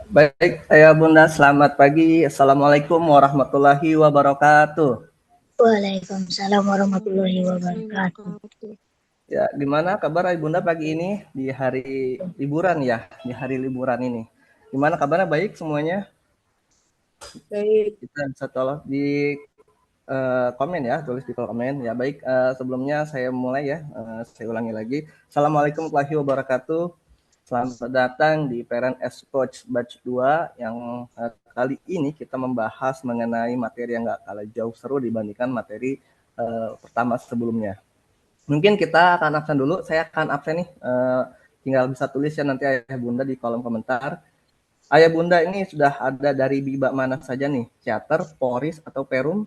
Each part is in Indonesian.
Baik, Ayah Bunda, selamat pagi. Assalamualaikum warahmatullahi wabarakatuh. Waalaikumsalam warahmatullahi wabarakatuh. Ya, gimana kabar Ayah Bunda pagi ini di hari liburan ya, di hari liburan ini? Gimana kabarnya? Baik semuanya? Baik. Kita bisa tolong di komen ya, tulis di kolom komen. Ya baik, sebelumnya saya mulai ya, saya ulangi lagi. Assalamualaikum warahmatullahi wabarakatuh. Selamat datang di Parent as Coach Batch 2 yang kali ini kita membahas mengenai materi yang nggak kalah jauh seru dibandingkan materi pertama sebelumnya. Mungkin kita akan absen dulu, saya akan absen nih, tinggal bisa tulis ya nanti Ayah Bunda di kolom komentar. Ayah Bunda ini sudah ada dari BIBA mana saja nih? Teater, Poris, atau Perum?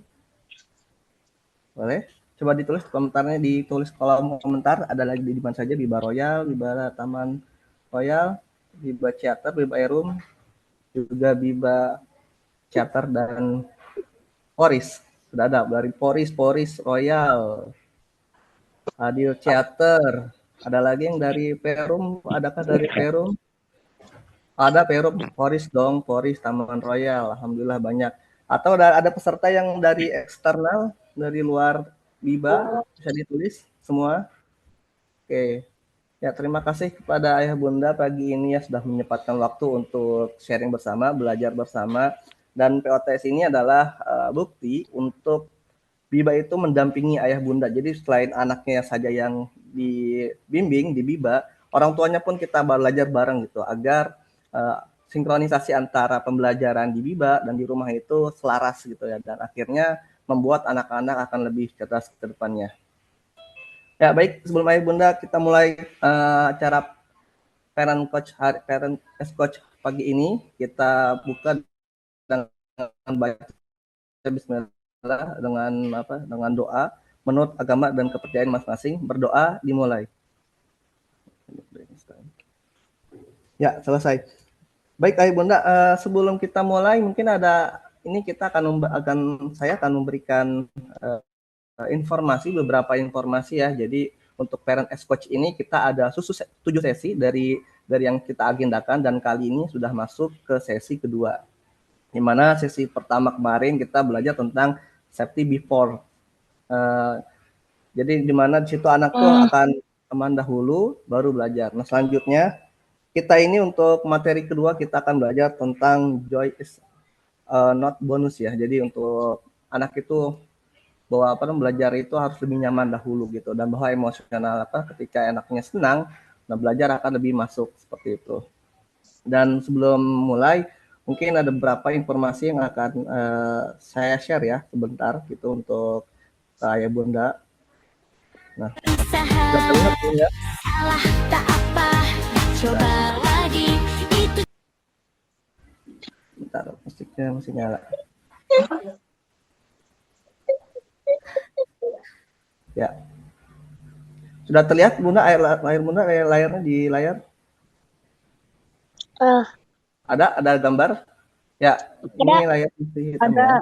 Boleh? Coba ditulis komentarnya, ditulis kolom komentar. Ada lagi di mana saja? Biba Royal, Biba Taman Royal, Biba Theater, Biba Erum, juga Biba Theater dan Poris. Sudah ada dari Poris, Poris Royal, Adil Theater. Ada lagi yang dari Perum? Adakah dari Perum? Ada Perum, Poris dong, Poris Taman Royal. Alhamdulillah banyak. Atau ada peserta yang dari eksternal, dari luar Biba, bisa ditulis semua. Oke, ya terima kasih kepada Ayah Bunda pagi ini ya sudah menyempatkan waktu untuk sharing bersama, belajar bersama. Dan POTS ini adalah bukti untuk Biba itu mendampingi Ayah Bunda. Jadi selain anaknya saja yang dibimbing di Biba, orang tuanya pun kita belajar bareng gitu agar sinkronisasi antara pembelajaran di Biba dan di rumah itu selaras gitu ya, dan akhirnya membuat anak-anak akan lebih cerdas ke depannya. Ya baik, sebelum Ayah Bunda kita mulai acara Parent as Coach pagi ini, kita buka dengan baca Bismillah, dengan dengan doa menurut agama dan kepercayaan masing-masing. Berdoa dimulai. Ya selesai. Baik Ayah Bunda, sebelum kita mulai mungkin ada ini kita saya akan memberikan informasi, beberapa informasi ya. Jadi untuk Parent as Coach ini kita ada 7 sesi dari yang kita agendakan, dan kali ini sudah masuk ke sesi kedua. Di mana sesi pertama kemarin kita belajar tentang safety before. Jadi di mana di situ anak tuh akan teman dahulu baru belajar. Nah, selanjutnya kita ini untuk materi kedua kita akan belajar tentang joy is not bonus ya. Jadi untuk anak itu bahwa belajar itu harus lebih nyaman dahulu gitu, dan bahwa emosional ketika anaknya senang, nah belajar akan lebih masuk seperti itu. Dan sebelum mulai mungkin ada beberapa informasi yang akan saya share ya sebentar gitu untuk Ayah Bunda. Nah, sudah terlihat ya? Salah tak apa, coba lagi itu. Bentar, musiknya masih nyala. Ya, sudah terlihat Bunda layar Bunda, layarnya di layar? Ada gambar? Ya, Ada. ini layar hitam Ada. ya.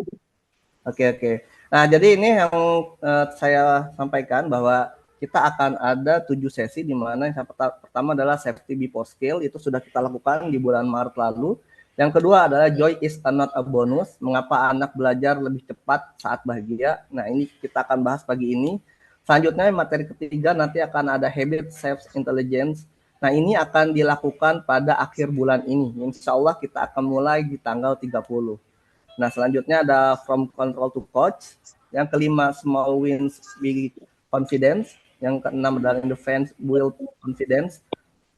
Oke, oke. Nah, jadi ini yang saya sampaikan bahwa kita akan ada 7 sesi, di mana yang pertama adalah safety before skill, itu sudah kita lakukan di bulan Maret lalu. Yang kedua adalah joy is not a bonus, mengapa anak belajar lebih cepat saat bahagia. Nah, ini kita akan bahas pagi ini. Selanjutnya materi ketiga nanti akan ada habit self intelligence. Nah, ini akan dilakukan pada akhir bulan ini. Insya Allah kita akan mulai di tanggal 30. Nah, selanjutnya ada from control to coach. Yang kelima, small wins big confidence. Yang keenam adalah in defense build confidence.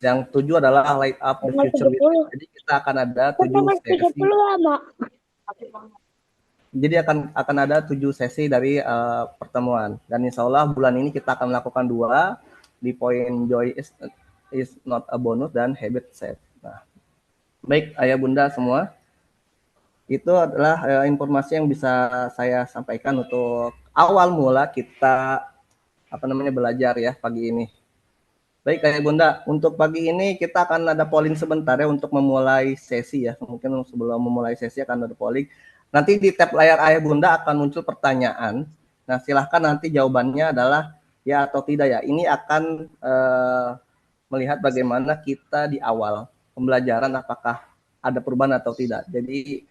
Yang tujuh adalah light up the Tanggal future with it. 30. Jadi kita akan ada tujuh Tanggal sesi. 30 lama. Jadi akan ada 7 sesi dari pertemuan. Dan insya Allah bulan ini kita akan melakukan 2 di poin joy is not a bonus dan habit set. Nah, baik Ayah Bunda semua, itu adalah informasi yang bisa saya sampaikan untuk awal mula kita belajar ya pagi ini. Baik Ayah Bunda, untuk pagi ini kita akan ada polling sebentar ya untuk memulai sesi ya. Mungkin sebelum memulai sesi akan ada polling. Nanti di tab layar Ayah Bunda akan muncul pertanyaan. Nah, silahkan nanti jawabannya adalah ya atau tidak ya. Ini akan melihat bagaimana kita di awal pembelajaran, apakah ada perubahan atau tidak. Jadi,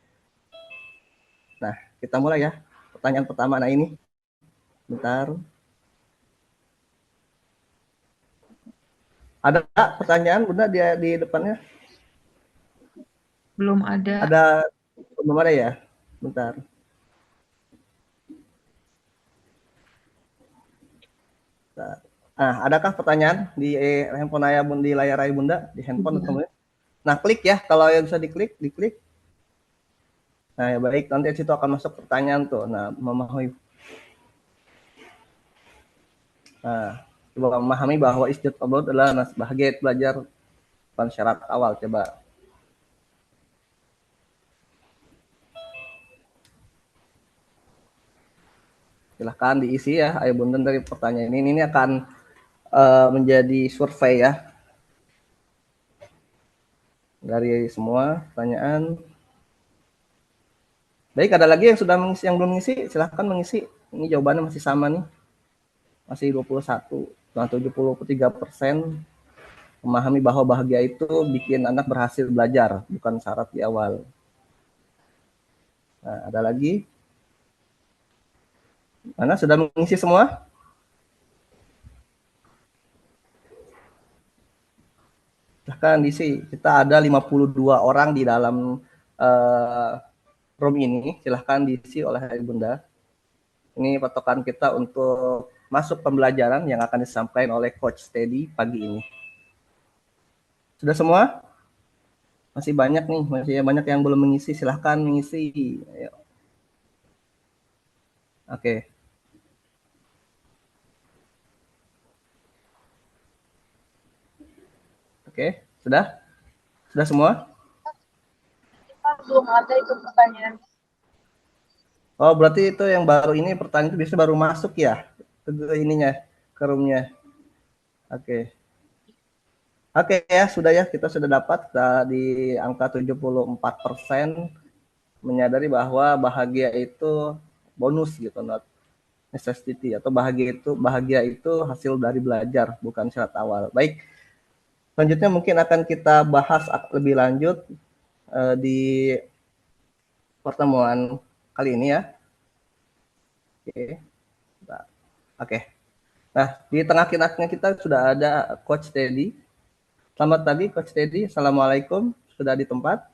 nah kita mulai ya. Pertanyaan pertama, nah ini, bentar. Ada pertanyaan Bunda di depannya? Belum ada. Ada, belum ada ya? Bentar. Nah, adakah pertanyaan di handphone ayah bunda, di layar ayah bunda, di handphone atau nah klik ya, kalau yang bisa diklik. Nah ya baik, nanti situ akan masuk pertanyaan tuh. Nah memahami, nah coba memahami bahwa istidad abad adalah bahagia belajar bukan syarat awal. Coba silahkan diisi ya ayah bunda dari pertanyaan ini akan menjadi survei ya dari semua pertanyaan. Baik, ada lagi yang sudah mengisi, yang belum mengisi, silahkan mengisi. Ini jawabannya masih sama nih, masih 21, nah 73%. Memahami bahwa bahagia itu bikin anak berhasil belajar, bukan syarat di awal. Nah, ada lagi? Mana sudah mengisi semua? Silahkan diisi. Kita ada 52 orang di dalam room ini. Silahkan diisi oleh Bunda. Ini patokan kita untuk masuk pembelajaran yang akan disampaikan oleh Coach Teddy pagi ini. Sudah semua? Masih banyak nih, masih banyak yang belum mengisi. Silahkan mengisi. Ayo. Oke. Oke, sudah? Sudah semua? Belum ada itu pertanyaan. Oh, berarti itu yang baru ini pertanyaan itu biasanya baru masuk ya ke ininya, ke roomnya. Oke. Oke ya, sudah ya, kita sudah dapat di angka 74% menyadari bahwa bahagia itu bonus gitu, not necessity, atau bahagia itu hasil dari belajar, bukan syarat awal. Baik, selanjutnya mungkin akan kita bahas lebih lanjut di pertemuan kali ini ya. Oke. Oke. Nah, di tengah-tengahnya kita sudah ada Coach Teddy. Selamat pagi Coach Teddy. Assalamualaikum. Sudah di tempat?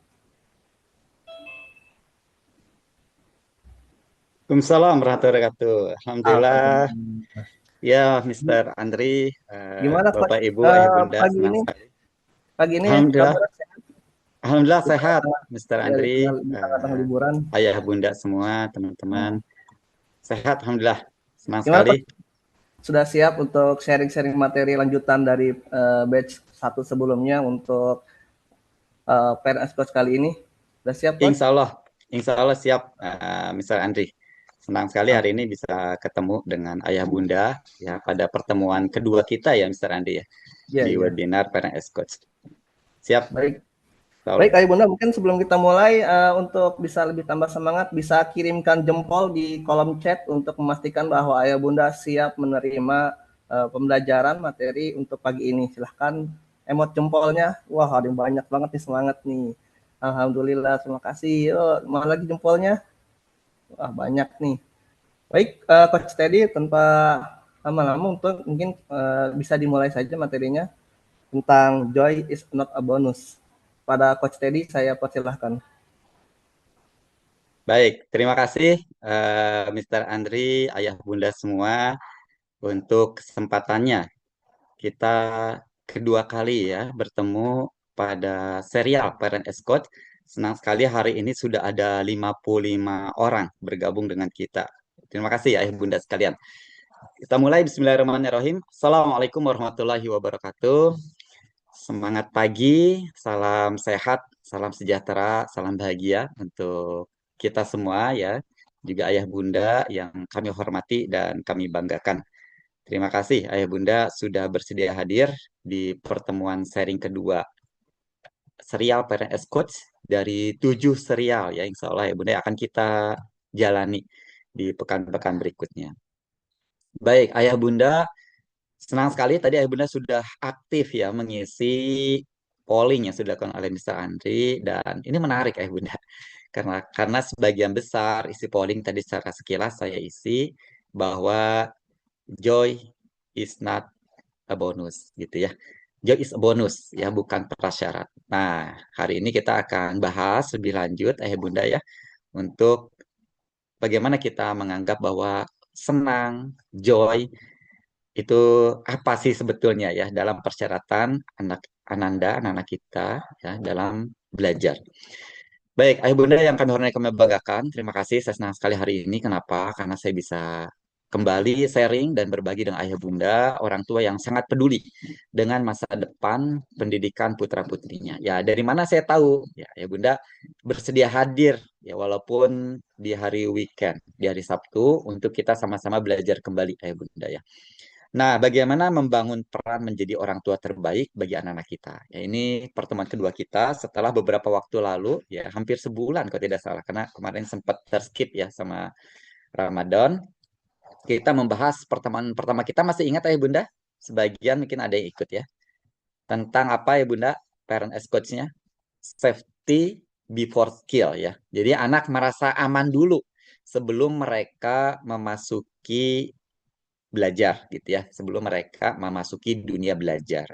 Waalaikumsalam warahmatullahi wabarakatuh. Alhamdulillah. Ya, Mr. Andri, Gimana Coach Bapak Ibu, Ayah Bunda, pagi senang ini? sekali. Pagi ini Alhamdulillah. kabar sehat? Alhamdulillah sehat, Mr. Andri, Di tengah-tengah liburan. Ayah Bunda semua, teman-teman. Sehat, Alhamdulillah. Senang Gimana sekali. Sudah siap untuk sharing-sharing materi lanjutan dari batch 1 sebelumnya untuk PNS Coach kali ini? Sudah siap Coach? Insya Allah siap, Mr. Andri. Senang sekali hari ini bisa ketemu dengan Ayah Bunda ya pada pertemuan kedua kita ya, Mr. Andri ya, Ya, di ya. webinar PNS Coach. Siap. Baik. Baik, Ayah Bunda, mungkin sebelum kita mulai, untuk bisa lebih tambah semangat, bisa kirimkan jempol di kolom chat untuk memastikan bahwa Ayah Bunda siap menerima pembelajaran materi untuk pagi ini. Silahkan emot jempolnya. Wah, ada yang banyak banget nih, semangat nih. Alhamdulillah, terima kasih. Yuk, mana lagi jempolnya? Wah, banyak nih. Baik, Coach Teddy, tanpa lama-lama untuk mungkin bisa dimulai saja materinya tentang joy is not a bonus. Pada Coach Teddy, saya persilahkan. Baik, terima kasih Mr. Andri, Ayah Bunda semua untuk kesempatannya. Kita kedua kali ya bertemu pada serial Parent Escort. Senang sekali hari ini sudah ada 55 orang bergabung dengan kita. Terima kasih Ayah Bunda sekalian. Kita mulai, Bismillahirrahmanirrahim. Assalamualaikum warahmatullahi wabarakatuh. Semangat pagi, salam sehat, salam sejahtera, salam bahagia untuk kita semua ya, juga ayah bunda yang kami hormati dan kami banggakan. Terima kasih ayah bunda sudah bersedia hadir di pertemuan sharing kedua serial PNS Coach dari 7 serial ya, insya Allah ya bunda akan kita jalani di pekan-pekan berikutnya. Baik, ayah bunda, senang sekali tadi ayah bunda sudah aktif ya mengisi polling yang sudah dilakukan oleh Mr. Andri, dan ini menarik ya Bunda, karena sebagian besar isi polling tadi secara sekilas saya isi bahwa joy is not a bonus gitu ya. Joy is a bonus ya, bukan prasyarat. Nah, hari ini kita akan bahas lebih lanjut Bunda ya, untuk bagaimana kita menganggap bahwa senang, joy itu apa sih sebetulnya ya dalam persyaratan anak-anak kita ya dalam belajar. Baik, Ayah Bunda yang kami hormati kami banggakan, terima kasih. Saya senang sekali hari ini. Kenapa? Karena saya bisa kembali sharing dan berbagi dengan Ayah Bunda, orang tua yang sangat peduli dengan masa depan pendidikan putra-putrinya. Ya, dari mana saya tahu? Ya, Ayah Bunda bersedia hadir, ya walaupun di hari weekend, di hari Sabtu, untuk kita sama-sama belajar kembali, Ayah Bunda ya. Nah, bagaimana membangun peran menjadi orang tua terbaik bagi anak-anak kita? Ya, ini pertemuan kedua kita setelah beberapa waktu lalu, ya hampir sebulan kalau tidak salah, karena kemarin sempat terskip ya sama Ramadan. Kita membahas pertemuan pertama kita, masih ingat ya Bunda? Sebagian mungkin ada yang ikut ya. Tentang apa ya Bunda? Parent as coach-nya? Safety before skill ya. Jadi anak merasa aman dulu sebelum mereka memasuki belajar gitu ya, sebelum mereka memasuki dunia belajar.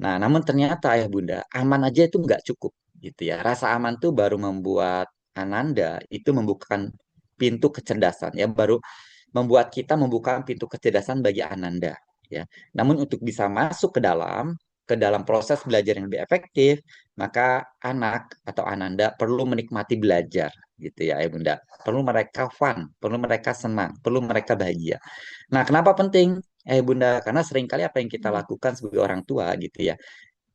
Nah, namun ternyata ayah bunda, aman aja itu nggak cukup gitu ya. Rasa aman tuh baru membuat Ananda itu membukakan pintu kecerdasan ya, baru membuat kita membuka pintu kecerdasan bagi Ananda ya. Namun untuk bisa masuk ke dalam proses belajar yang lebih efektif, maka anak atau Ananda perlu menikmati belajar gitu ya, Ayah Bunda. Perlu mereka fun, perlu mereka senang, perlu mereka bahagia. Nah, kenapa penting? Bunda, karena seringkali apa yang kita lakukan sebagai orang tua gitu ya,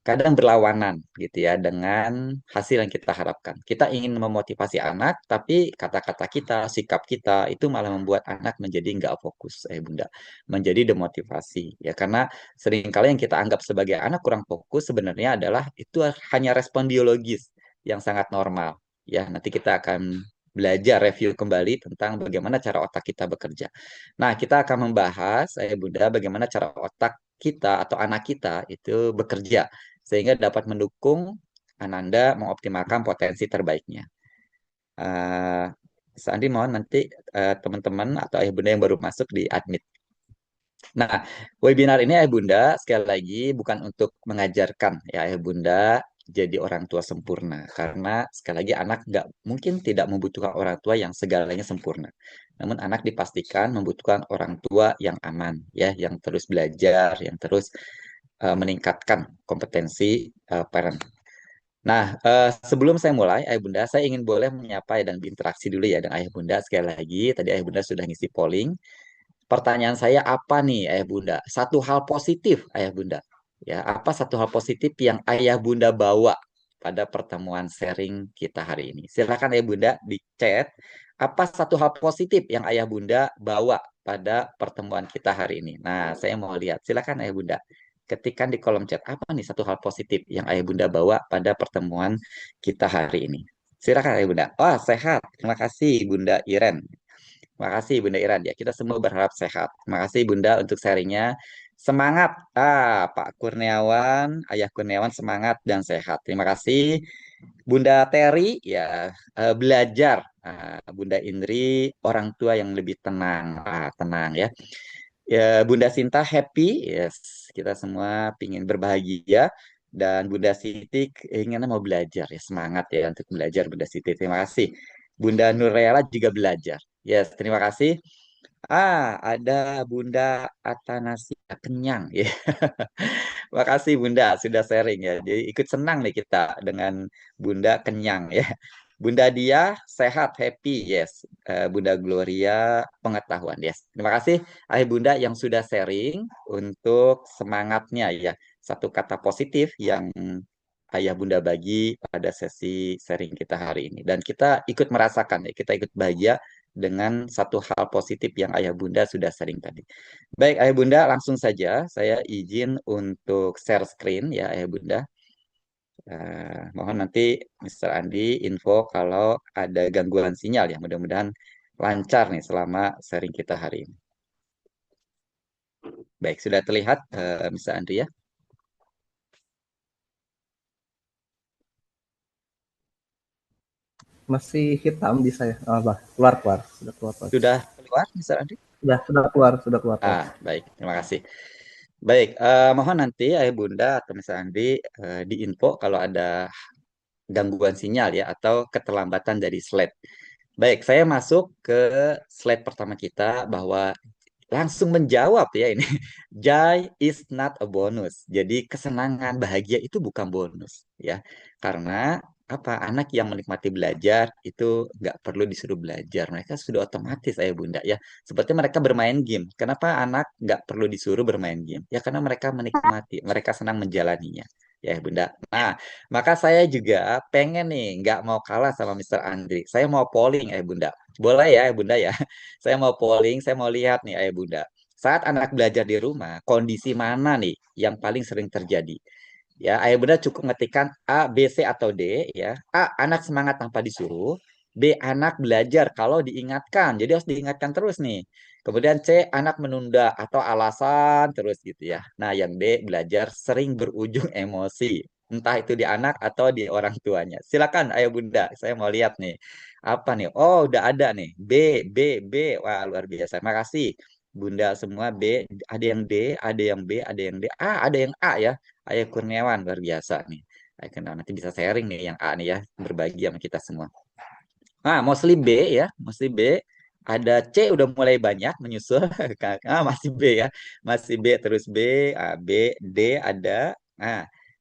kadang berlawanan gitu ya dengan hasil yang kita harapkan. Kita ingin memotivasi anak, tapi kata-kata kita, sikap kita itu malah membuat anak menjadi nggak fokus, Bunda, menjadi demotivasi. Ya, karena seringkali yang kita anggap sebagai anak kurang fokus sebenarnya adalah itu hanya respon biologis yang sangat normal. Ya, nanti kita akan belajar review kembali tentang bagaimana cara otak kita bekerja. Nah, kita akan membahas, Bunda, bagaimana cara otak kita atau anak kita itu bekerja sehingga dapat mendukung Ananda mengoptimalkan potensi terbaiknya. Uh, Sandi mohon nanti teman-teman atau ayah bunda yang baru masuk di admit. Nah, webinar ini ayah bunda sekali lagi bukan untuk mengajarkan ya ayah bunda jadi orang tua sempurna, karena sekali lagi anak nggak mungkin tidak membutuhkan orang tua yang segalanya sempurna. Namun anak dipastikan membutuhkan orang tua yang aman ya, yang terus belajar, yang terus meningkatkan kompetensi parent. Nah, sebelum saya mulai, Ayah Bunda, saya ingin boleh menyapa dan berinteraksi dulu ya dengan Ayah Bunda sekali lagi. Tadi Ayah Bunda sudah ngisi polling. Pertanyaan saya apa nih, Ayah Bunda? Satu hal positif, Ayah Bunda. Ya, apa satu hal positif yang Ayah Bunda bawa pada pertemuan sharing kita hari ini? Silakan Ayah Bunda di chat. Apa satu hal positif yang Ayah Bunda bawa pada pertemuan kita hari ini? Nah, saya mau lihat. Silakan Ayah Bunda. Ketikkan di kolom chat apa nih satu hal positif yang Ayah Bunda bawa pada pertemuan kita hari ini. Silakan Ayah Bunda. Wah, sehat. Terima kasih Bunda Iren. Terima kasih Bunda Iran ya. Kita semua berharap sehat. Terima kasih Bunda untuk sharingnya. Semangat. Pak Kurniawan, Ayah Kurniawan semangat dan sehat. Terima kasih. Bunda Terry ya, belajar. Bunda Indri orang tua yang lebih tenang. Tenang ya. Ya, Bunda Sinta happy. Yes, kita semua ingin berbahagia. Dan Bunda Siti ingin mau belajar ya, semangat ya untuk belajar Bunda Siti. Terima kasih. Bunda Nurela juga belajar. Yes, terima kasih. Ada Bunda Atanasia kenyang ya. Makasih Bunda sudah sharing ya. Jadi ikut senang nih kita dengan Bunda kenyang ya. Bunda Dia sehat, happy, yes. Bunda Gloria pengetahuan, yes. Terima kasih Ayah Bunda yang sudah sharing untuk semangatnya ya. Satu kata positif yang Ayah Bunda bagi pada sesi sharing kita hari ini. Dan kita ikut merasakan ya, kita ikut bahagia dengan satu hal positif yang Ayah Bunda sudah sharing tadi. Baik, Ayah Bunda, langsung saja saya izin untuk share screen ya, Ayah Bunda. Mohon nanti Mr. Andi info kalau ada gangguan sinyal ya. Mudah-mudahan lancar nih selama sharing kita hari ini. Baik, sudah terlihat Mr. Andi ya. Masih hitam di saya. Keluar keluar, sudah keluar Pak. Sudah keluar, Mr. Andri? Sudah keluar Pak. Baik, terima kasih. Baik, mohon nanti Ayah Bunda atau Mr. Andri diinfo kalau ada gangguan sinyal ya atau keterlambatan dari slide. Baik, saya masuk ke slide pertama kita bahwa langsung menjawab ya ini. Joy is not a bonus. Jadi kesenangan, bahagia itu bukan bonus ya. Karena apa? Anak yang menikmati belajar itu nggak perlu disuruh belajar. Mereka sudah otomatis ayah bunda ya. Seperti mereka bermain game. Kenapa anak nggak perlu disuruh bermain game? Ya karena mereka menikmati, mereka senang menjalaninya. Ya bunda. Nah, maka saya juga pengen nih nggak mau kalah sama Mr. Andri. Saya mau polling bunda. Boleh ya bunda ya. Saya mau polling, saya mau lihat nih ayah bunda. Saat anak belajar di rumah, kondisi mana nih yang paling sering terjadi? Ya, ayah bunda cukup ngetikkan A, B, C atau D ya. A, anak semangat tanpa disuruh. B, anak belajar kalau diingatkan. Jadi harus diingatkan terus nih. Kemudian C, anak menunda atau alasan terus gitu ya. Nah, yang D, belajar sering berujung emosi. Entah itu di anak atau di orang tuanya. Silakan ayah bunda, saya mau lihat nih. Apa nih? Oh, udah ada nih. B, B, B. Wah, luar biasa. Makasih. Bunda semua B, ada yang D, ada yang B, ada yang D. Ada yang A ya. Ayah Kurniawan luar biasa nih. Ayah Kurniawan nanti bisa sharing nih yang A nih ya, berbagi sama kita semua. Mostly B ya, mostly B. Ada C udah mulai banyak menyusul. Masih B ya, masih B terus B, B, D ada.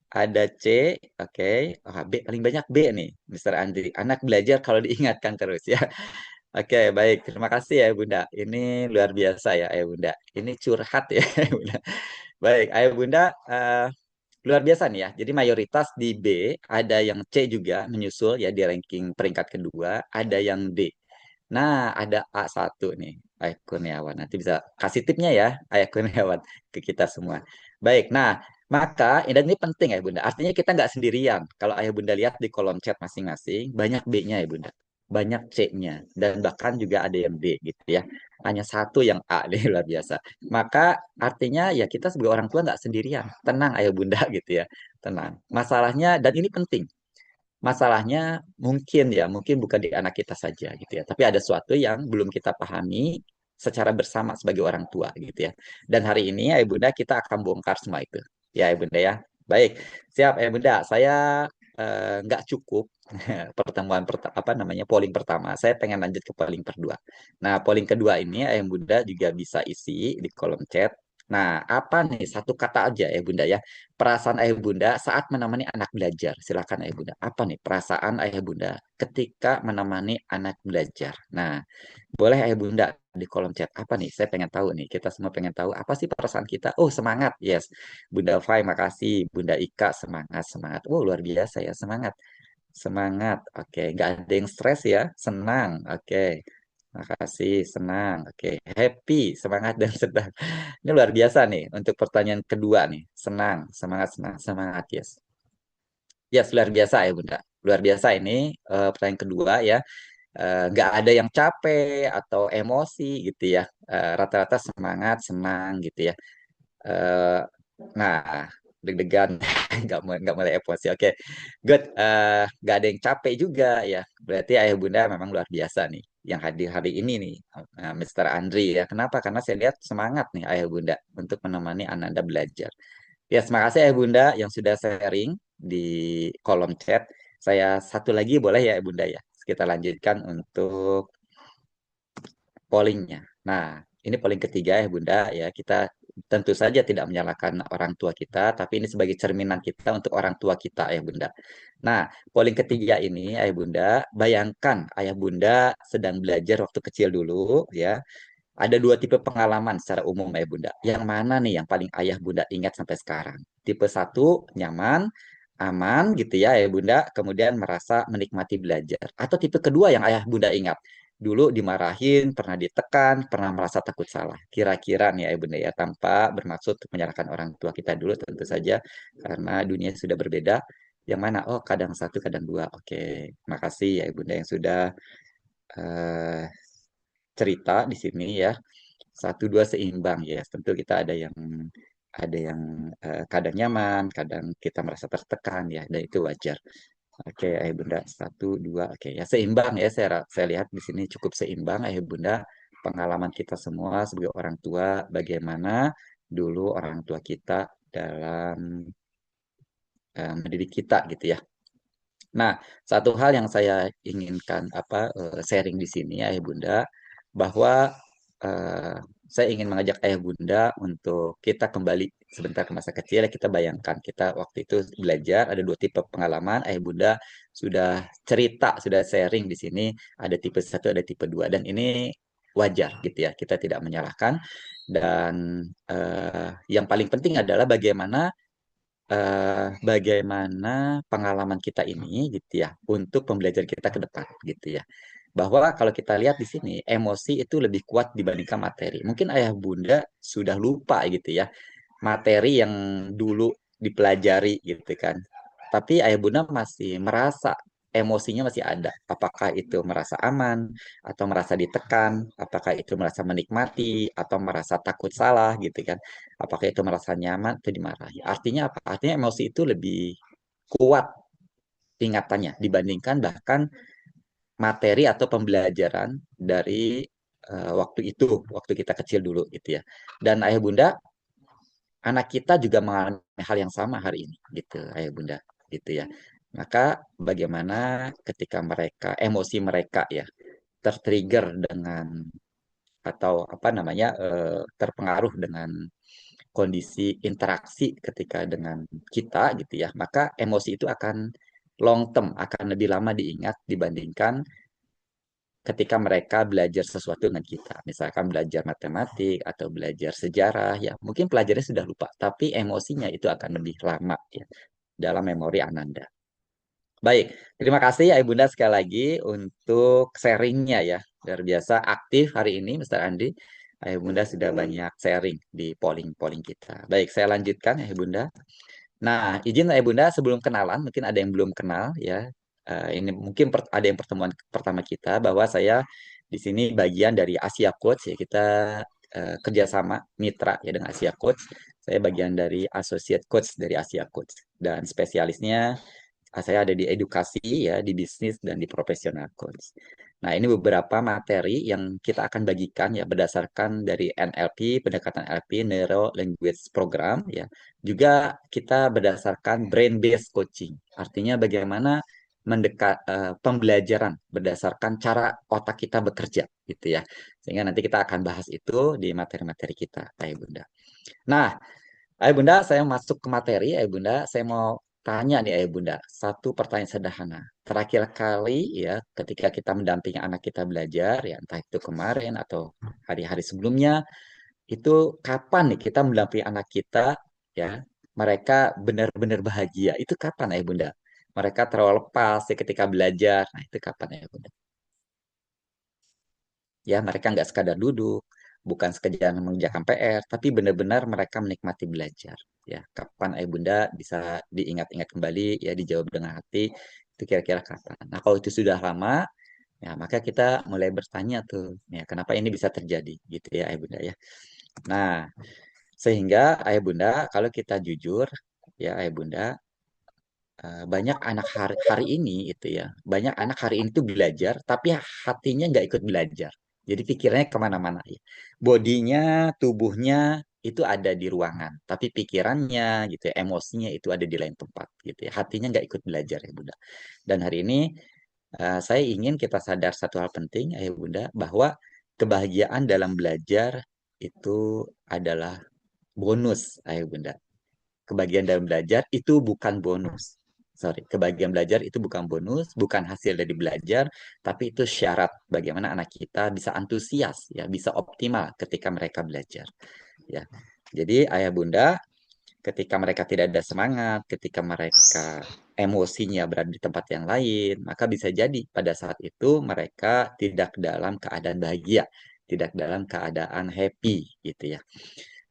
Ada C, oke. B paling banyak B nih, Mister Andri. Anak belajar kalau diingatkan terus ya. Oke, baik. Terima kasih ya, Bunda. Ini luar biasa ya, Bunda. Ini curhat ya, Bunda. Baik, Bunda, luar biasa nih ya. Jadi mayoritas di B, ada yang C juga menyusul ya di ranking peringkat kedua, ada yang D. Nah, ada A1 nih, Ayah Kurniawan. Nanti bisa kasih tipnya ya, Ayah Kurniawan, ke kita semua. Baik, nah, maka dan ini penting ya Bunda. Artinya kita nggak sendirian. Kalau Ayah Bunda lihat di kolom chat masing-masing, banyak B-nya ya Bunda. Banyak C-nya. Dan bahkan juga ada yang D gitu ya. Hanya satu yang A nih, luar biasa. Maka artinya ya kita sebagai orang tua nggak sendirian. Tenang Ayah Bunda gitu ya. Tenang. Masalahnya, dan ini penting. Masalahnya mungkin ya, mungkin bukan di anak kita saja gitu ya, tapi ada sesuatu yang belum kita pahami secara bersama sebagai orang tua gitu ya. Dan hari ini ya Bunda kita akan bongkar semua itu. Ya Bunda ya. Baik, siap Bunda. Saya nggak cukup pertemuan apa namanya polling pertama. Saya pengen lanjut ke polling kedua. Nah, polling kedua ini Bunda juga bisa isi di kolom chat. Nah, apa nih satu kata aja ya Bunda ya. Perasaan ayah bunda saat menemani anak belajar. Silakan ayah bunda. Apa nih perasaan ayah bunda ketika menemani anak belajar? Nah, boleh ayah bunda di kolom chat. Apa nih? Saya pengen tahu nih. Kita semua pengen tahu apa sih perasaan kita. Oh, semangat. Yes. Bunda Fai, makasih. Bunda Ika, semangat, semangat. Oh, luar biasa ya, semangat. Semangat. Oke, nggak ada yang stres ya. Senang. Oke. Makasih, senang. Oke, happy, semangat dan sedang. Ini luar biasa nih untuk pertanyaan kedua nih. Senang, semangat, semangat, semangat, yes. Yes, luar biasa ya Bunda. Luar biasa ini pertanyaan kedua ya. Nggak ada yang capek atau emosi gitu ya. Rata-rata semangat, senang gitu ya. Eh, nah, deg-degan, nggak mulai emosi. Oke, good. Nggak ada yang capek juga ya. Berarti ayah bunda memang luar biasa nih. Yang hadir hari ini nih, Mr. Andri ya. Kenapa? Karena saya lihat semangat nih ayah bunda untuk menemani Ananda belajar. Ya, terima kasih ayah bunda yang sudah sharing di kolom chat. Saya satu lagi boleh ya bunda ya. Kita lanjutkan untuk pollingnya. Nah, ini polling ketiga ya Bunda ya. Kita tentu saja tidak menyalahkan orang tua kita, tapi ini sebagai cerminan kita untuk orang tua kita ya Bunda. Nah, polling ketiga ini Ayah Bunda, bayangkan Ayah Bunda sedang belajar waktu kecil dulu ya. Ada dua tipe pengalaman secara umum Ayah Bunda. Yang mana nih yang paling Ayah Bunda ingat sampai sekarang? Tipe satu nyaman, aman gitu ya Ayah Bunda, kemudian merasa menikmati belajar. Atau tipe kedua yang Ayah Bunda ingat, dulu dimarahin, pernah ditekan, pernah merasa takut salah. Kira-kira nih Ayah Bunda ya, tanpa bermaksud untuk menyalahkan orang tua kita dulu tentu saja, karena dunia sudah berbeda. Yang mana? Oh, kadang satu, kadang dua. Oke, makasih ya Bunda yang sudah eh, cerita di sini ya. Satu dua seimbang ya. Tentu kita ada yang kadang nyaman, kadang kita merasa tertekan ya, dan itu wajar. Oke, Ayah Bunda, satu, dua, oke ya seimbang ya. Saya lihat di sini cukup seimbang, Ayah Bunda. Pengalaman kita semua sebagai orang tua, bagaimana dulu orang tua kita dalam mendidik kita gitu ya. Nah, satu hal yang saya inginkan sharing di sini Ayah Bunda bahwa eh, saya ingin mengajak Ayah Bunda untuk kita kembali sebentar ke masa kecil ya. Kita bayangkan kita waktu itu belajar ada dua tipe pengalaman. Ayah Bunda sudah cerita, sudah sharing di sini ada tipe satu, ada tipe dua, dan ini wajar gitu ya. Kita tidak menyalahkan, dan yang paling penting adalah bagaimana pengalaman kita ini gitu ya untuk pembelajaran kita ke depan gitu ya. Bahwa kalau kita lihat di sini emosi itu lebih kuat dibandingkan materi. Mungkin ayah bunda sudah lupa gitu ya materi yang dulu dipelajari gitu kan. Tapi ayah bunda masih merasa emosinya masih ada. Apakah itu merasa aman atau merasa ditekan, apakah itu merasa menikmati atau merasa takut salah gitu kan. Apakah itu merasa nyaman atau dimarahi. Artinya apa? Artinya emosi itu lebih kuat ingatannya dibandingkan bahkan materi atau pembelajaran dari waktu itu, waktu kita kecil dulu gitu ya. Dan ayah bunda, anak kita juga mengalami hal yang sama hari ini gitu ayah bunda gitu ya. Maka bagaimana ketika mereka emosi mereka ya tertrigger dengan atau apa namanya terpengaruh dengan kondisi interaksi ketika dengan kita gitu ya, maka emosi itu akan long term, akan lebih lama diingat dibandingkan ketika mereka belajar sesuatu dengan kita. Misalkan belajar matematik atau belajar sejarah, ya mungkin pelajarannya sudah lupa, tapi emosinya itu akan lebih lama ya dalam memori Ananda. Baik, terima kasih ya Ibunda sekali lagi untuk sharingnya ya. Luar biasa aktif hari ini, Mr. Andi. Ibunda sudah banyak sharing di polling-polling kita. Baik, saya lanjutkan ya Ibunda. Nah, izin ya Bunda sebelum kenalan, mungkin ada yang belum kenal ya. Ini mungkin ada yang pertemuan pertama kita bahwa saya di sini bagian dari Asia Coach ya. Kita kerjasama mitra ya dengan Asia Coach. Saya bagian dari Associate Coach dari Asia Coach dan spesialisnya saya ada di edukasi ya, di bisnis dan di profesional coach. Nah, ini beberapa materi yang kita akan bagikan ya berdasarkan dari NLP, pendekatan NLP, Neuro Language Program ya. Juga kita berdasarkan brain based coaching. Artinya bagaimana pembelajaran berdasarkan cara otak kita bekerja gitu ya. Sehingga nanti kita akan bahas itu di materi-materi kita, Ayah Bunda. Nah, Ayah Bunda, saya masuk ke materi, Ayah Bunda. Saya mau tanya nih, Ayah Bunda, satu pertanyaan sederhana. Terakhir kali ya, ketika kita mendampingi anak kita belajar, ya entah itu kemarin atau hari-hari sebelumnya, itu kapan nih kita mendampingi anak kita, ya, mereka benar-benar bahagia. Itu kapan, Ayah Bunda? Mereka terlalu lepas ya ketika belajar. Nah, itu kapan, Ayah Bunda? Ya, mereka nggak sekadar duduk, bukan sekedar mengerjakan PR, tapi benar-benar mereka menikmati belajar. Ya, kapan Ayah Bunda bisa diingat-ingat kembali, ya dijawab dengan hati, itu kira-kira kapan. Nah, kalau itu sudah lama, ya maka kita mulai bertanya tuh, ya kenapa ini bisa terjadi, gitu ya Ayah Bunda ya. Nah, sehingga Ayah Bunda, kalau kita jujur, ya Ayah Bunda, banyak anak hari ini itu ya, banyak anak hari ini tuh belajar, tapi hatinya nggak ikut belajar. Jadi pikirannya kemana-mana ya. Bodinya, tubuhnya itu ada di ruangan, tapi pikirannya gitu ya, emosinya itu ada di lain tempat gitu ya. Hatinya nggak ikut belajar ya Bunda. Dan hari ini saya ingin kita sadar satu hal penting ya Bunda, bahwa kebahagiaan dalam belajar itu adalah bonus Ayah Bunda. Kebahagiaan dalam belajar itu bukan bonus. Sorry, kebahagiaan belajar itu bukan bonus, bukan hasil dari belajar, tapi itu syarat bagaimana anak kita bisa antusias, ya, bisa optimal ketika mereka belajar. Ya, jadi ayah bunda, ketika mereka tidak ada semangat, ketika mereka emosinya berada di tempat yang lain, maka bisa jadi pada saat itu mereka tidak dalam keadaan bahagia, tidak dalam keadaan happy, gitu ya.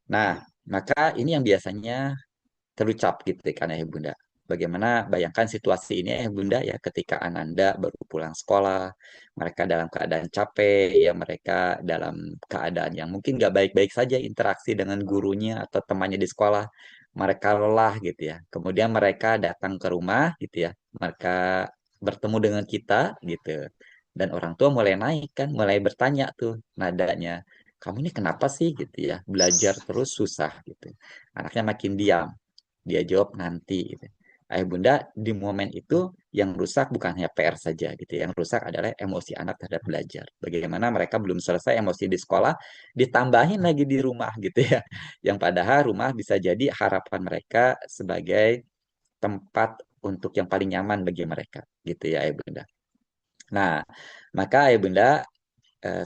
Nah, maka ini yang biasanya terucap gitu kan ya Bunda. Bagaimana bayangkan situasi ini ya Bunda ya ketika Ananda baru pulang sekolah, mereka dalam keadaan capek, ya mereka dalam keadaan yang mungkin nggak baik-baik saja interaksi dengan gurunya atau temannya di sekolah, mereka lelah gitu ya. Kemudian mereka datang ke rumah gitu ya, mereka bertemu dengan kita gitu. Dan orang tua mulai naik kan, mulai bertanya tuh nadanya. Kamu ini kenapa sih gitu ya? Belajar terus susah gitu. Anaknya makin diam. Dia jawab nanti gitu. Ayah bunda di momen itu yang rusak bukan hanya PR saja gitu. Yang rusak adalah emosi anak terhadap belajar. Bagaimana mereka belum selesai emosi di sekolah, ditambahin lagi di rumah gitu ya. Yang padahal rumah bisa jadi harapan mereka sebagai tempat untuk yang paling nyaman bagi mereka gitu ya ayah bunda. Nah, maka ayah bunda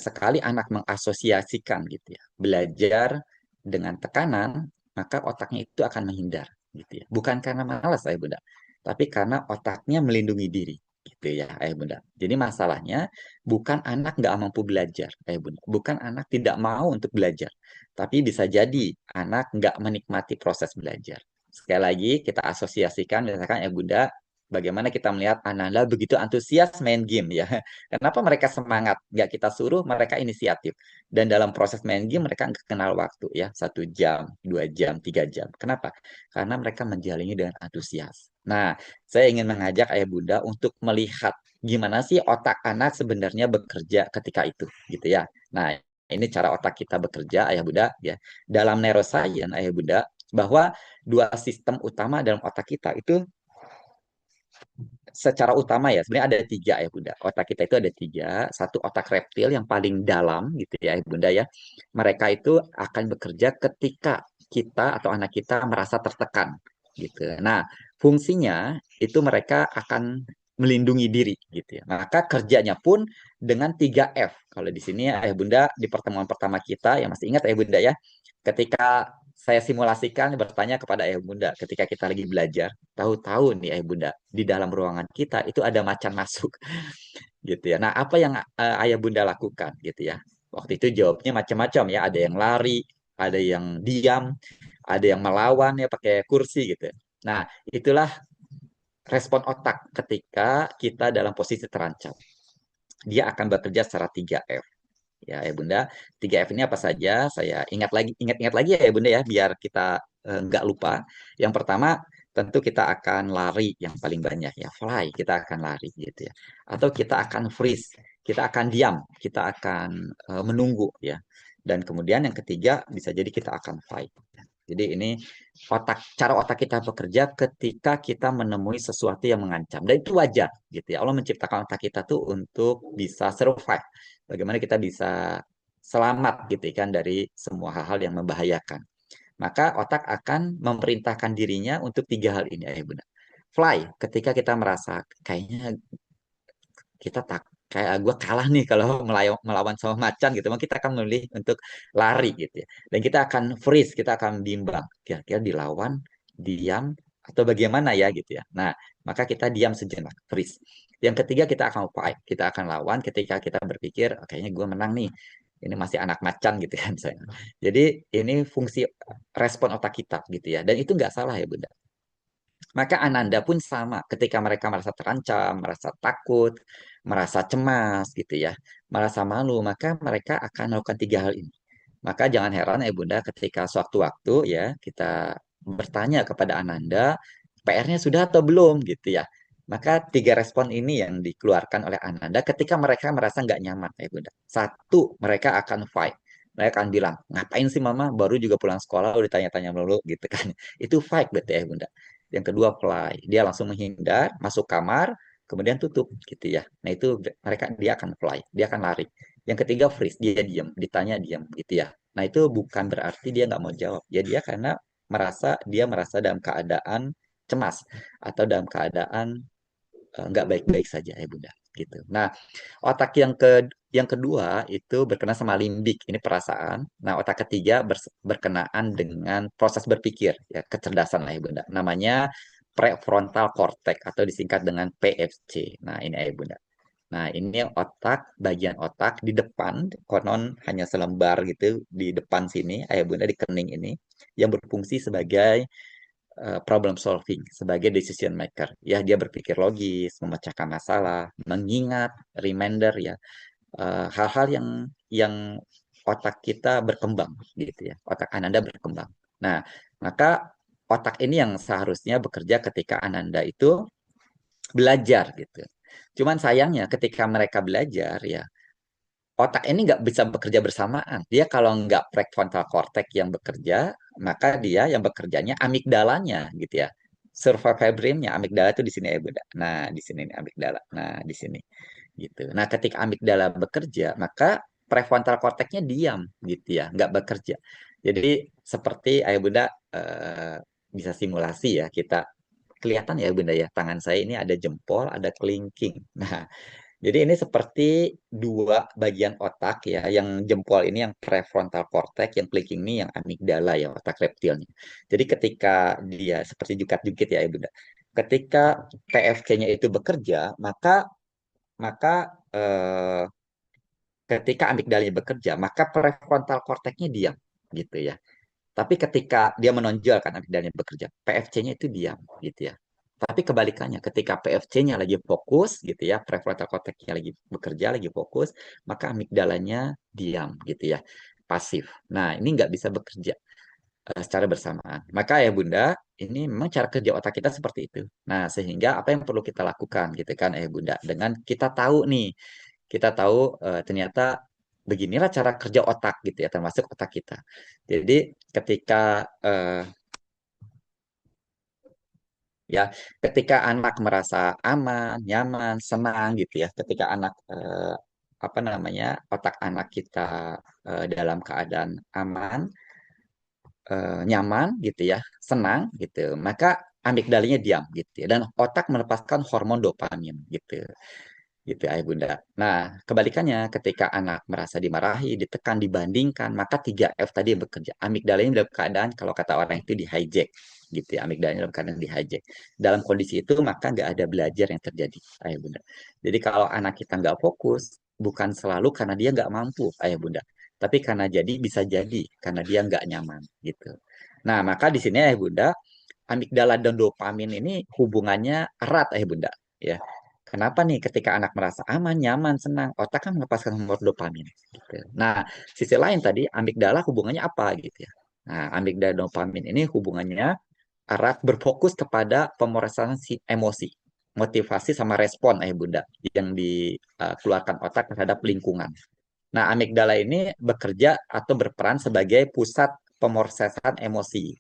sekali anak mengasosiasikan gitu ya, belajar dengan tekanan, maka otaknya itu akan menghindar gitu ya. Bukan karena malas ayah bunda, tapi karena otaknya melindungi diri gitu ya ayah bunda. Jadi masalahnya bukan anak nggak mampu belajar ayah bunda, bukan anak tidak mau untuk belajar, tapi bisa jadi anak nggak menikmati proses belajar. Sekali lagi kita asosiasikan misalkan ayah bunda, bagaimana kita melihat Ananda begitu antusias main game ya. Kenapa mereka semangat? Nggak kita suruh, mereka inisiatif. Dan dalam proses main game mereka nggak kenal waktu ya, 1 jam, 2 jam, 3 jam. Kenapa? Karena mereka menjalani dengan antusias. Nah, saya ingin mengajak ayah bunda untuk melihat gimana sih otak anak sebenarnya bekerja ketika itu, gitu ya. Nah, ini cara otak kita bekerja, ayah bunda ya. Dalam neuroscience, ayah bunda, bahwa dua sistem utama dalam otak kita itu secara utama ya sebenarnya ada tiga ya bunda, otak kita itu ada tiga. Satu otak reptil yang paling dalam gitu ya bunda ya, mereka itu akan bekerja ketika kita atau anak kita merasa tertekan gitu. Nah fungsinya itu mereka akan melindungi diri gitu ya, maka kerjanya pun dengan 3 F. Kalau di sini ayah bunda di pertemuan pertama kita yang masih ingat ayah bunda ya, ketika saya simulasikan bertanya kepada ayah bunda ketika kita lagi belajar, tahu-tahu nih ayah bunda di dalam ruangan kita itu ada macan masuk gitu ya. Nah, apa yang ayah bunda lakukan gitu ya? Waktu itu jawabnya macam-macam ya, ada yang lari, ada yang diam, ada yang melawan ya pakai kursi gitu. Nah, itulah respon otak ketika kita dalam posisi terancam. Dia akan bekerja secara 3 F. Ya Bunda, 3 F ini apa saja? Saya ingat-ingat lagi ya Bunda ya, biar kita nggak lupa. Yang pertama, tentu kita akan lari yang paling banyak ya, fly, kita akan lari gitu ya. Atau kita akan freeze, kita akan diam, kita akan menunggu ya. Dan kemudian yang ketiga bisa jadi kita akan fight. Jadi ini cara otak kita bekerja ketika kita menemui sesuatu yang mengancam. Dan itu wajar gitu ya. Allah menciptakan otak kita tuh untuk bisa survive. Bagaimana kita bisa selamat gitu kan dari semua hal-hal yang membahayakan. Maka otak akan memerintahkan dirinya untuk 3 hal ini ya Bunda. Fly, ketika kita merasa kayaknya kita tak kayak gue kalah nih kalau melawan sama macan gitu, maka kita akan memilih untuk lari gitu ya. Dan kita akan freeze, kita akan bimbang. Kira-kira dilawan, diam, atau bagaimana ya gitu ya. Nah, maka kita diam sejenak, freeze. Yang ketiga kita akan fight, kita akan lawan ketika kita berpikir, oh, kayaknya gue menang nih. Ini masih anak macan gitu kan saya. Jadi ini fungsi respon otak kita gitu ya. Dan itu nggak salah ya Bunda. Maka Ananda pun sama ketika mereka merasa terancam, merasa takut, merasa cemas gitu ya, merasa malu, maka mereka akan melakukan 3 hal ini. Maka jangan heran ya Bunda ketika sewaktu-waktu ya kita bertanya kepada Ananda, PR-nya sudah atau belum gitu ya. Maka 3 respon ini yang dikeluarkan oleh Ananda ketika mereka merasa nggak nyaman ya Bunda. Satu, mereka akan fight. Mereka akan bilang, ngapain sih mama baru juga pulang sekolah udah tanya-tanya melulu gitu kan. Itu fight berarti ya Bunda. Yang kedua fly, dia langsung menghindar, masuk kamar, kemudian tutup gitu ya. Nah itu dia akan fly, dia akan lari. Yang ketiga freeze, dia diam, ditanya diam gitu ya. Nah itu bukan berarti dia nggak mau jawab, ya dia karena dia merasa dalam keadaan cemas atau dalam keadaan nggak baik-baik saja ya Bunda gitu. Nah, otak yang kedua itu berkenaan sama limbik, ini perasaan. Nah, otak ketiga berkenaan dengan proses berpikir, ya kecerdasan lah ya Bunda. Namanya prefrontal cortex atau disingkat dengan PFC. Nah, ini ya Bunda. Nah, ini yang bagian otak di depan, konon hanya selembar gitu di depan sini, ayah bunda di kening ini, yang berfungsi sebagai problem solving, sebagai decision maker. Ya, dia berpikir logis, memecahkan masalah, mengingat, reminder ya, hal-hal yang otak kita berkembang gitu ya, otak Ananda berkembang. Nah, maka otak ini yang seharusnya bekerja ketika Ananda itu belajar gitu. Cuman sayangnya ketika mereka belajar ya otak ini nggak bisa bekerja bersamaan. Dia kalau nggak prefrontal cortex yang bekerja, maka dia yang bekerjanya amigdalanya gitu ya. Survival brain-nya amigdala itu di sini ya Bunda. Nah, di sini nih amigdala. Nah, di sini gitu. Nah, ketika amigdala bekerja, maka prefrontal cortex-nya diam gitu ya, nggak bekerja. Jadi seperti ayah Bunda bisa simulasi ya, kita kelihatan ya Bunda ya, tangan saya ini ada jempol, ada kelingking. Nah, jadi ini seperti dua bagian otak ya, yang jempol ini yang prefrontal cortex, yang kelingking ini yang amigdala ya, otak reptilnya. Jadi ketika dia seperti jukat-jukit ya Bunda, ketika PFC-nya itu bekerja, maka maka ketika amigdalanya bekerja, maka prefrontal cortex-nya diam gitu ya. Tapi ketika dia menonjol kan amigdalanya bekerja, PFC-nya itu diam gitu ya. Tapi kebalikannya, ketika PFC-nya lagi fokus gitu ya, prefrontal cortex-nya lagi bekerja, lagi fokus, maka amigdalanya diam gitu ya, pasif. Nah, ini nggak bisa bekerja secara bersamaan. Maka ya Bunda, ini memang cara kerja otak kita seperti itu. Nah, sehingga apa yang perlu kita lakukan gitu kan Bunda, dengan kita tahu nih, kita tahu ternyata beginilah cara kerja otak gitu ya, termasuk otak kita. Jadi ketika ya ketika anak merasa aman, nyaman, senang gitu ya, ketika anak apa namanya otak anak kita dalam keadaan aman, nyaman gitu ya, senang gitu, maka amigdalanya diam gitu ya, dan otak melepaskan hormon dopamin gitu. Gitu ayah bunda. Nah, kebalikannya ketika anak merasa dimarahi, ditekan, dibandingkan, maka 3F tadi yang bekerja. Amigdalanya dalam keadaan, kalau kata orang itu di hijack. Gitu ya, amigdalanya dalam keadaan di hijack. Dalam kondisi itu, maka nggak ada belajar yang terjadi, ayah bunda. Jadi kalau anak kita nggak fokus, bukan selalu karena dia nggak mampu, ayah bunda. Tapi karena bisa jadi, karena dia nggak nyaman, gitu. Nah, maka di sini ayah bunda, amigdala dan dopamin ini hubungannya erat, ayah bunda. Ya, kenapa nih ketika anak merasa aman, nyaman, senang, otak kan melepaskan hormon dopamin. Gitu. Nah, sisi lain tadi amigdala hubungannya apa gitu ya? Nah, amigdala dopamin ini hubungannya erat berfokus kepada pemrosesan emosi, motivasi sama respon bunda yang dikeluarkan otak terhadap lingkungan. Nah, amigdala ini bekerja atau berperan sebagai pusat pemrosesan emosi,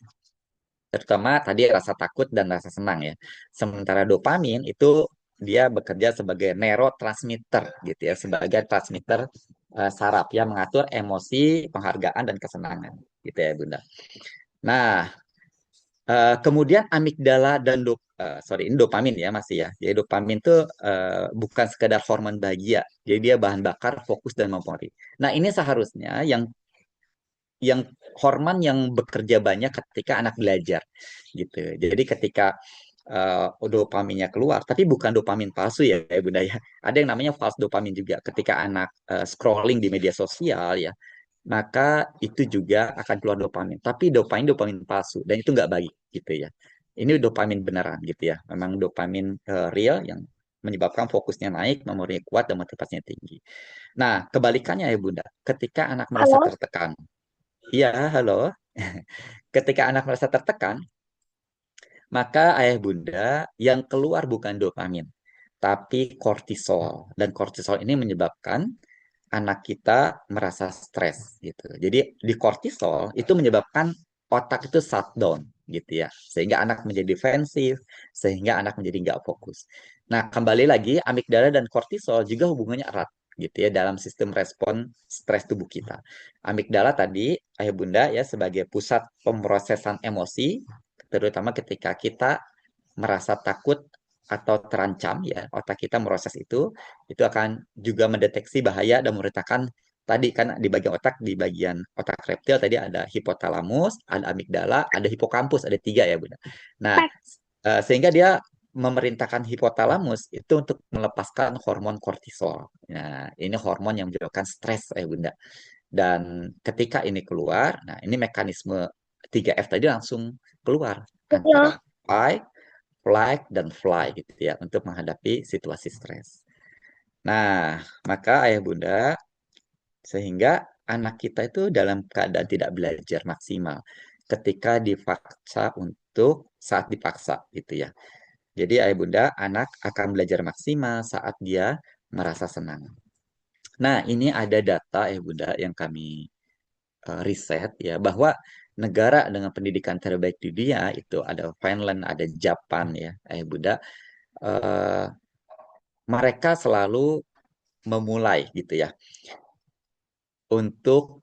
terutama tadi rasa takut dan rasa senang ya. Sementara dopamin itu dia bekerja sebagai neurotransmitter gitu ya, sebagai transmitter saraf yang mengatur emosi, penghargaan dan kesenangan gitu ya Bunda. Nah, kemudian amigdala dan sorry ini dopamin ya masih ya. Jadi dopamin itu bukan sekedar hormon bahagia, jadi dia bahan bakar fokus dan memori. Nah, ini seharusnya yang hormon yang bekerja banyak ketika anak belajar gitu. Jadi ketika dopaminnya keluar, tapi bukan dopamin palsu ya, Bunda ya. Ada yang namanya false dopamin juga. Ketika anak scrolling di media sosial ya, maka itu juga akan keluar dopamin. Tapi dopamin palsu dan itu nggak baik gitu ya. Ini dopamin beneran gitu ya. Memang dopamin real yang menyebabkan fokusnya naik, memorinya kuat dan motivasinya tinggi. Nah, kebalikannya ya Bunda, ketika anak merasa Halo? tertekan, iya, halo. Ketika anak merasa tertekan, maka ayah bunda yang keluar bukan dopamin, tapi kortisol. Dan kortisol ini menyebabkan anak kita merasa stres gitu. Jadi di kortisol itu menyebabkan otak itu shutdown gitu ya. Sehingga anak menjadi defensif, sehingga anak menjadi nggak fokus. Nah, kembali lagi amigdala dan kortisol juga hubungannya erat gitu ya dalam sistem respon stres tubuh kita. Amigdala tadi ayah bunda ya sebagai pusat pemrosesan emosi, terutama ketika kita merasa takut atau terancam ya otak kita meroses itu akan juga mendeteksi bahaya dan memberitakan tadi kan di bagian otak, di bagian otak reptil tadi ada hipotalamus, ada amigdala, ada hipokampus, ada tiga ya Bunda. Nah, sehingga dia memerintahkan hipotalamus itu untuk melepaskan hormon kortisol. Nah, ini hormon yang menyebabkan stres ya Bunda. Dan ketika ini keluar, nah ini mekanisme 3F tadi langsung keluar Halo? antara fight, flight, dan fly gitu ya untuk menghadapi situasi stres. Nah, maka ayah bunda sehingga anak kita itu dalam keadaan tidak belajar maksimal ketika dipaksa untuk saat dipaksa gitu ya. Jadi ayah bunda, anak akan belajar maksimal saat dia merasa senang. Nah, ini ada data ayah bunda yang kami riset ya, bahwa negara dengan pendidikan terbaik di dunia itu ada Finland, ada Japan ya, ayah bunda. eh, Mereka selalu memulai gitu ya untuk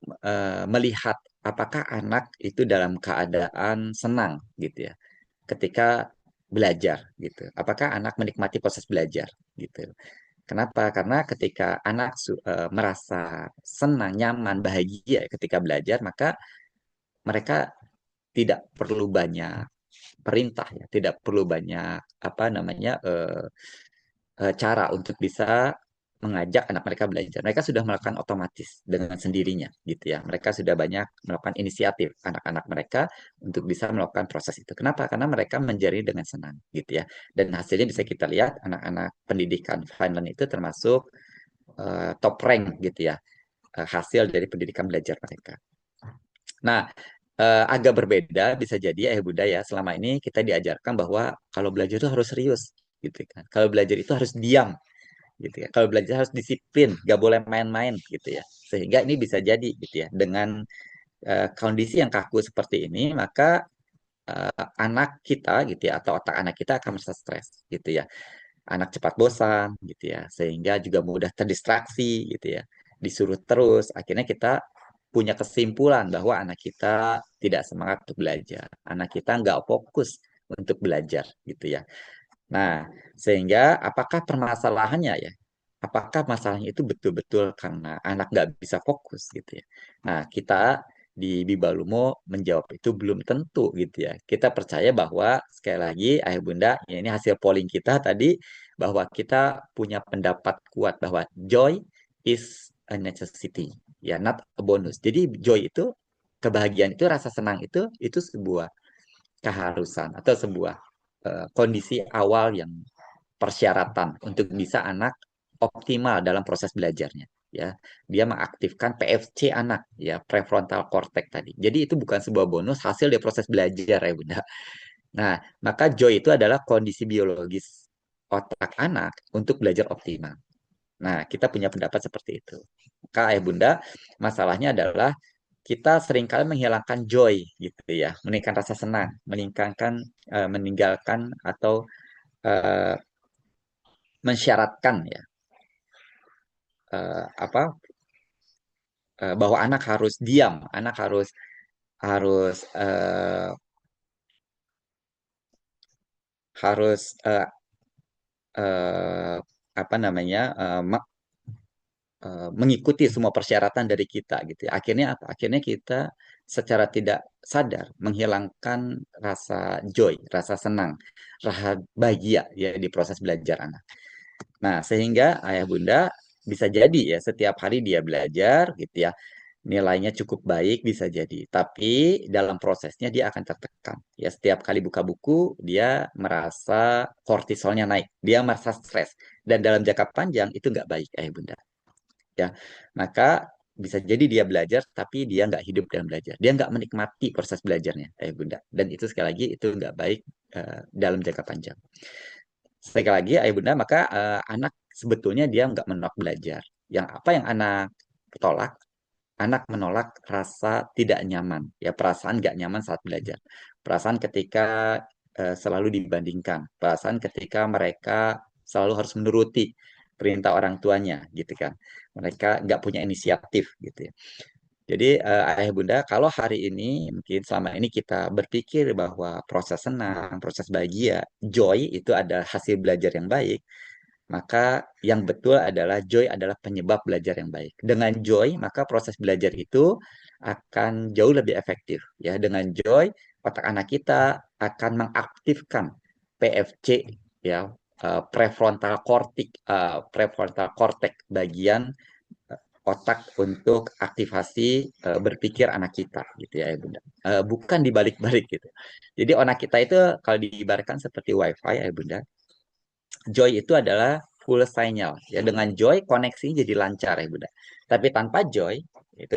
melihat apakah anak itu dalam keadaan senang gitu ya ketika belajar gitu. Apakah anak menikmati proses belajar gitu. Kenapa? Karena ketika anak merasa senang, nyaman, bahagia ketika belajar, maka mereka tidak perlu banyak perintah ya, tidak perlu banyak apa namanya cara untuk bisa mengajak anak mereka belajar. Mereka sudah melakukan otomatis dengan sendirinya gitu ya. Mereka sudah banyak melakukan inisiatif anak-anak mereka untuk bisa melakukan proses itu. Kenapa? Karena mereka menjadi dengan senang gitu ya. Dan hasilnya bisa kita lihat anak-anak pendidikan Finland itu termasuk top rank gitu ya. Hasil dari pendidikan belajar mereka. Nah, agak berbeda bisa jadi ya Bunda ya. Selama ini kita diajarkan bahwa kalau belajar itu harus serius gitu kan. Kalau belajar itu harus diam gitu ya. Kalau belajar harus disiplin, nggak boleh main-main gitu ya. Sehingga ini bisa jadi gitu ya. Dengan kondisi yang kaku seperti ini, maka anak kita gitu ya atau otak anak kita akan merasa stres gitu ya. Anak cepat bosan gitu ya. Sehingga juga mudah terdistraksi gitu ya. Disuruh terus, akhirnya kita punya kesimpulan bahwa anak kita tidak semangat untuk belajar. Anak kita nggak fokus untuk belajar gitu ya. Nah, sehingga apakah permasalahannya ya? Apakah masalahnya itu betul-betul karena anak nggak bisa fokus gitu ya? Nah, kita di Bibalumo menjawab itu belum tentu gitu ya. Kita percaya bahwa sekali lagi ayah bunda, ya ini hasil polling kita tadi bahwa kita punya pendapat kuat bahwa joy is a necessity, ya not a bonus. Jadi joy itu kebahagiaan itu rasa senang itu sebuah keharusan atau sebuah kondisi awal yang persyaratan untuk bisa anak optimal dalam proses belajarnya ya. Dia mengaktifkan PFC anak ya, prefrontal cortex tadi. Jadi itu bukan sebuah bonus hasil dari proses belajar ya Bunda. Nah, maka joy itu adalah kondisi biologis otak anak untuk belajar optimal. Nah, kita punya pendapat seperti itu. Maka ayah bunda, masalahnya adalah kita seringkali menghilangkan joy gitu ya, meningkatkan rasa senang, meninggalkan atau eh, mensyaratkan ya apa bahwa anak harus diam, anak harus harus harus eh, apa namanya mengikuti semua persyaratan dari kita gitu ya. Akhirnya apa? Akhirnya kita secara tidak sadar menghilangkan rasa joy, rasa senang, rasa bahagia ya di proses belajar anak. Nah, sehingga ayah bunda bisa jadi ya setiap hari dia belajar gitu ya. Nilainya cukup baik bisa jadi, tapi dalam prosesnya dia akan tertekan. Ya, setiap kali buka buku dia merasa kortisolnya naik, dia merasa stres dan dalam jangka panjang itu nggak baik ayah bunda ya. Maka bisa jadi dia belajar tapi dia nggak hidup dalam belajar, dia nggak menikmati proses belajarnya bunda, dan itu sekali lagi itu nggak baik dalam jangka panjang. Sekali lagi ayah bunda, maka anak sebetulnya dia nggak menolak belajar. Yang apa yang anak tolak, anak menolak rasa tidak nyaman ya, perasaan nggak nyaman saat belajar, perasaan ketika selalu dibandingkan, perasaan ketika mereka selalu harus menuruti perintah orang tuanya gitu kan, mereka nggak punya inisiatif gitu ya. Jadi ayah bunda, kalau hari ini mungkin selama ini kita berpikir bahwa proses senang, proses bahagia, joy itu ada hasil belajar yang baik, maka yang betul adalah joy adalah penyebab belajar yang baik. Dengan joy, maka proses belajar itu akan jauh lebih efektif. Ya, dengan joy, otak anak kita akan mengaktifkan PFC ya, prefrontal cortex bagian otak untuk aktivasi berpikir anak kita gitu ya Bunda. Bukan dibalik-balik gitu. Jadi otak kita itu kalau diibaratkan seperti wifi ya Bunda. Joy itu adalah full signal ya, dengan joy koneksi jadi lancar ya Bunda. Tapi tanpa joy itu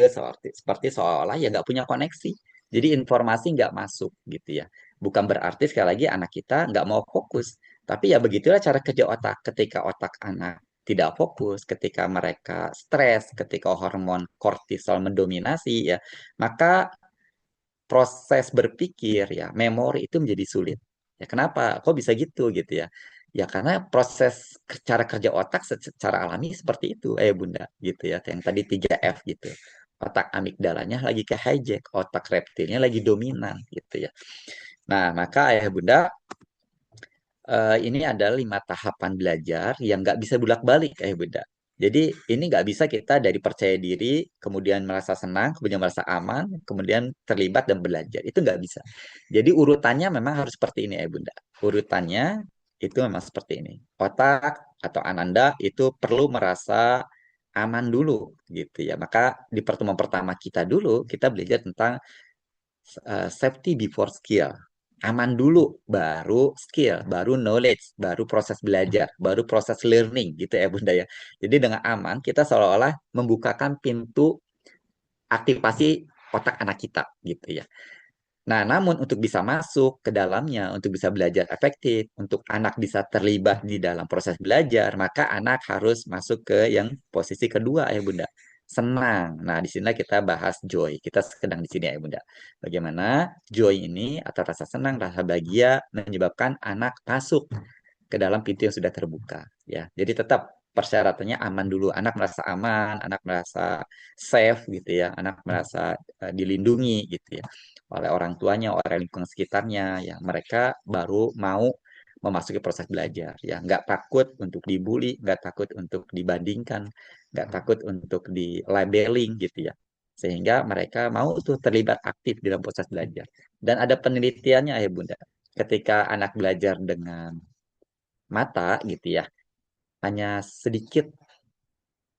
seperti seolah ya nggak punya koneksi. Jadi informasi nggak masuk gitu ya. Bukan berarti sekali lagi anak kita nggak mau fokus, Tapi ya begitulah cara kerja otak. Ketika otak anak tidak fokus, ketika mereka stres, ketika hormon kortisol mendominasi ya, maka proses berpikir ya, memori itu menjadi sulit. Ya kenapa? Kok bisa gitu ya? Ya karena proses cara kerja otak secara alami seperti itu, Bunda, gitu ya. Yang tadi 3F gitu. Otak amigdalanya lagi ke hijack, otak reptilnya lagi dominan gitu ya. Nah, maka ayah bunda, ini adalah 5 tahapan belajar yang nggak bisa bolak-balik ayah bunda. Jadi ini nggak bisa kita dari percaya diri, kemudian merasa senang, kemudian merasa aman, kemudian terlibat dan belajar. Itu nggak bisa. Jadi urutannya memang harus seperti ini ayah bunda. Urutannya itu memang seperti ini. Otak atau ananda itu perlu merasa aman dulu gitu ya. Maka di pertemuan pertama kita dulu, kita belajar tentang safety before skill. Aman dulu, baru skill, baru knowledge, baru proses belajar, baru proses learning gitu ya Bunda ya. Jadi dengan aman kita seolah-olah membukakan pintu aktivasi otak anak kita gitu ya. Nah, namun untuk bisa masuk ke dalamnya, untuk bisa belajar efektif, untuk anak bisa terlibat di dalam proses belajar, maka anak harus masuk ke yang posisi kedua ya Bunda. Senang. Nah, di sini kita bahas joy. Kita sedang di sini ya Bunda. Bagaimana joy ini atau rasa senang, rasa bahagia menyebabkan anak masuk ke dalam pintu yang sudah terbuka ya. Jadi tetap persyaratannya aman dulu. Anak merasa aman, anak merasa safe gitu ya, anak merasa dilindungi gitu ya oleh orang tuanya, oleh lingkungan sekitarnya ya. Mereka baru mau memasuki proses belajar ya, nggak takut untuk dibully, nggak takut untuk dibandingkan, nggak takut untuk di labeling gitu ya, sehingga mereka mau tuh terlibat aktif dalam proses belajar. Dan ada penelitiannya ya Bunda, ketika anak belajar dengan mata gitu ya, hanya sedikit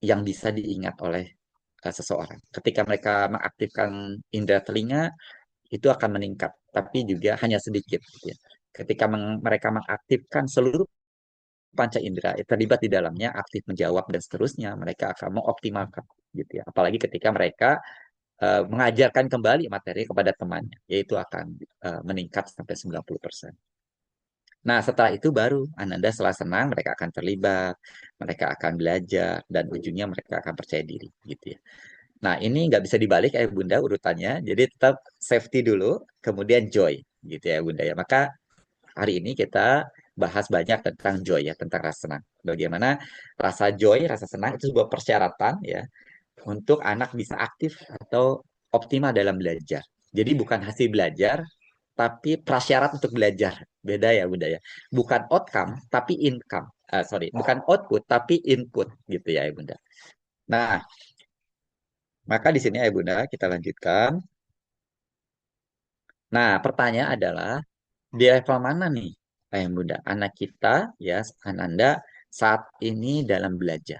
yang bisa diingat oleh seseorang. Ketika mereka mengaktifkan indera telinga, itu akan meningkat, tapi juga hanya sedikit. Gitu ya. Ketika mereka mengaktifkan seluruh panca indera terlibat di dalamnya, aktif menjawab dan seterusnya, mereka akan mengoptimalkan. Gitu ya. Apalagi ketika mereka mengajarkan kembali materi kepada temannya, yaitu akan meningkat sampai 90%. Nah, setelah itu baru Ananda setelah senang, mereka akan terlibat, mereka akan belajar, dan ujungnya mereka akan percaya diri, gitu ya. Nah, ini nggak bisa dibalik ya Bunda urutannya, jadi tetap safety dulu, kemudian joy, gitu ya Bunda ya. Maka hari ini kita bahas banyak tentang joy ya, tentang rasa senang. Bagaimana rasa joy, rasa senang itu sebuah persyaratan ya, untuk anak bisa aktif atau optimal dalam belajar. Jadi bukan hasil belajar, tapi prasyarat untuk belajar. Beda ya Bunda ya. Bukan outcome, tapi income. Sorry, bukan output, tapi input gitu ya Bunda. Nah, maka di sini ya Bunda, kita lanjutkan. Nah, pertanyaan adalah, di level mana nih, Bunda, anak kita, ya, Ananda, saat ini dalam belajar?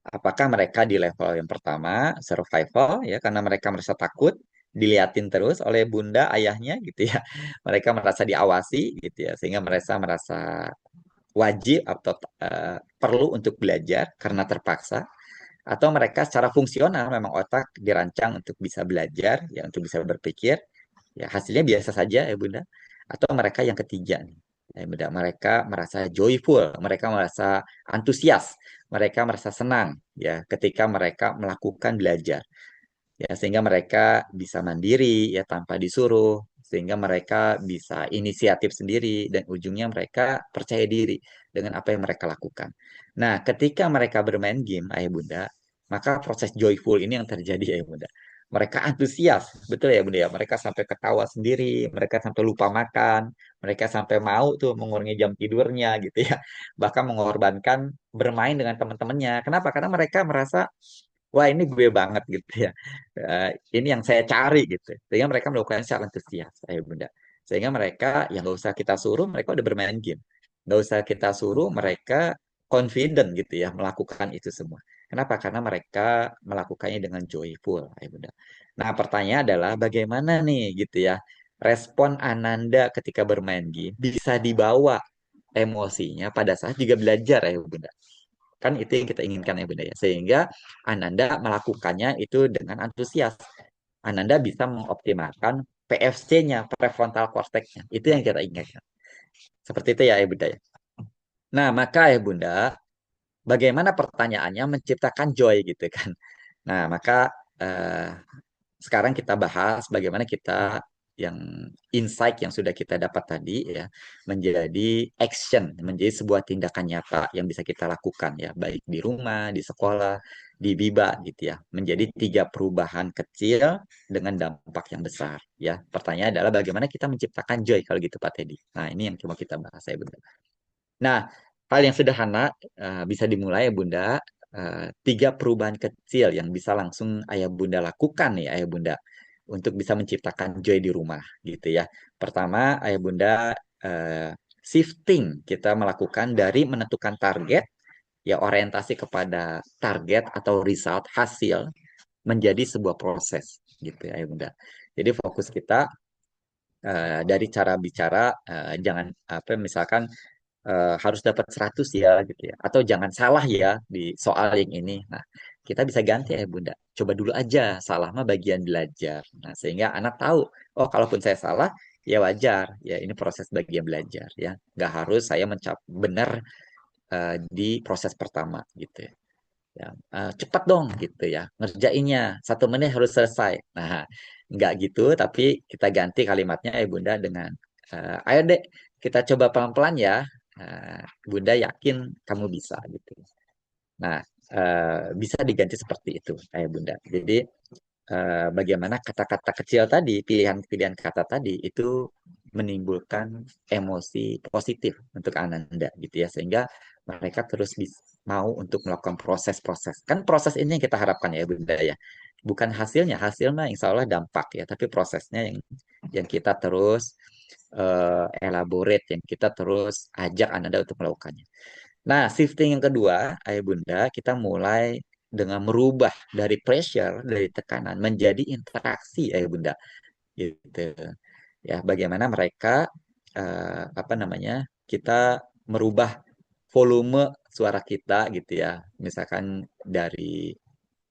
Apakah mereka di level yang pertama, survival, ya, karena mereka merasa takut, diliatin terus oleh bunda, ayahnya, gitu ya. Mereka merasa diawasi, gitu ya, sehingga mereka merasa wajib atau perlu untuk belajar karena terpaksa. Atau mereka secara fungsional, memang otak dirancang untuk bisa belajar, ya, untuk bisa berpikir, ya, hasilnya biasa saja, ya, Bunda. Atau mereka yang ketiga, nih. Ya, Bunda, mereka merasa joyful, mereka merasa antusias, mereka merasa senang, ya, ketika mereka melakukan belajar, ya, sehingga mereka bisa mandiri, ya, tanpa disuruh, sehingga mereka bisa inisiatif sendiri, dan ujungnya mereka percaya diri dengan apa yang mereka lakukan. Nah, ketika mereka bermain game, ayah bunda, maka proses joyful ini yang terjadi, ayah bunda. Mereka antusias, betul ya bunda ya. Mereka sampai ketawa sendiri, mereka sampai lupa makan, mereka sampai mau tuh mengurangi jam tidurnya gitu ya. Bahkan mengorbankan bermain dengan teman-temannya. Kenapa? Karena mereka merasa, wah ini gue banget gitu ya. Ini yang saya cari gitu. Sehingga mereka melakukan secara antusias, ayah bunda. Sehingga mereka yang nggak usah kita suruh, mereka udah bermain game. Nggak usah kita suruh, mereka confident gitu ya melakukan itu semua. Kenapa? Karena mereka melakukannya dengan joyful, ayah bunda. Nah, pertanyaan adalah bagaimana nih gitu ya respon Ananda ketika bermain game bisa dibawa emosinya pada saat juga belajar, ayah bunda. Kan itu yang kita inginkan ya Bunda ya. Sehingga Ananda melakukannya itu dengan antusias. Ananda bisa mengoptimalkan PFC-nya, prefrontal cortex-nya. Itu yang kita inginkan. Seperti itu ya Bunda ya. Nah, maka ya Bunda, bagaimana pertanyaannya menciptakan joy gitu kan. Nah, maka eh, sekarang kita bahas bagaimana kita yang insight yang sudah kita dapat tadi ya menjadi action, menjadi sebuah tindakan nyata yang bisa kita lakukan ya, baik di rumah, di sekolah, di biba gitu ya. Menjadi 3 perubahan kecil dengan dampak yang besar ya. Pertanyaan adalah bagaimana kita menciptakan joy kalau gitu Pak Teddy. Nah, ini yang coba kita bahas ya Bunda. Nah, hal yang sederhana bisa dimulai ya Bunda. 3 perubahan kecil yang bisa langsung ayah Bunda lakukan nih ayah Bunda untuk bisa menciptakan joy di rumah gitu ya. Pertama, ayah Bunda shifting kita melakukan dari menentukan target ya orientasi kepada target atau result hasil menjadi sebuah proses gitu ya ayah Bunda. Jadi fokus kita dari cara bicara jangan apa misalkan harus dapat 100 ya gitu ya. Atau jangan salah ya di soal yang ini. Nah, kita bisa ganti ya Bunda. Coba dulu aja, salah mah bagian belajar. Nah, sehingga anak tahu, oh kalaupun saya salah, ya wajar. Ya ini proses bagian belajar ya. Nggak harus saya mencap benar di proses pertama gitu ya. Ya, cepat dong gitu ya ngerjainnya 1 menit harus selesai. Nah, nggak gitu, tapi kita ganti kalimatnya Bunda dengan ayo dek kita coba pelan-pelan ya. Bunda yakin kamu bisa gitu. Nah, bisa diganti seperti itu Bunda. Jadi bagaimana kata-kata kecil tadi, pilihan-pilihan kata tadi itu menimbulkan emosi positif untuk Ananda gitu ya sehingga mereka terus mau untuk melakukan proses-proses. Kan proses ini yang kita harapkan ya Bunda ya. Bukan hasilnya, hasilnya insya Allah dampak ya, tapi prosesnya yang kita terus elaborate, yang kita terus ajak Ananda untuk melakukannya. Nah, shifting yang kedua, Ayah Bunda, kita mulai dengan merubah dari pressure, dari tekanan menjadi interaksi, Ayah Bunda. Gitu. Ya, bagaimana mereka apa namanya? Kita merubah volume suara kita gitu ya. Misalkan dari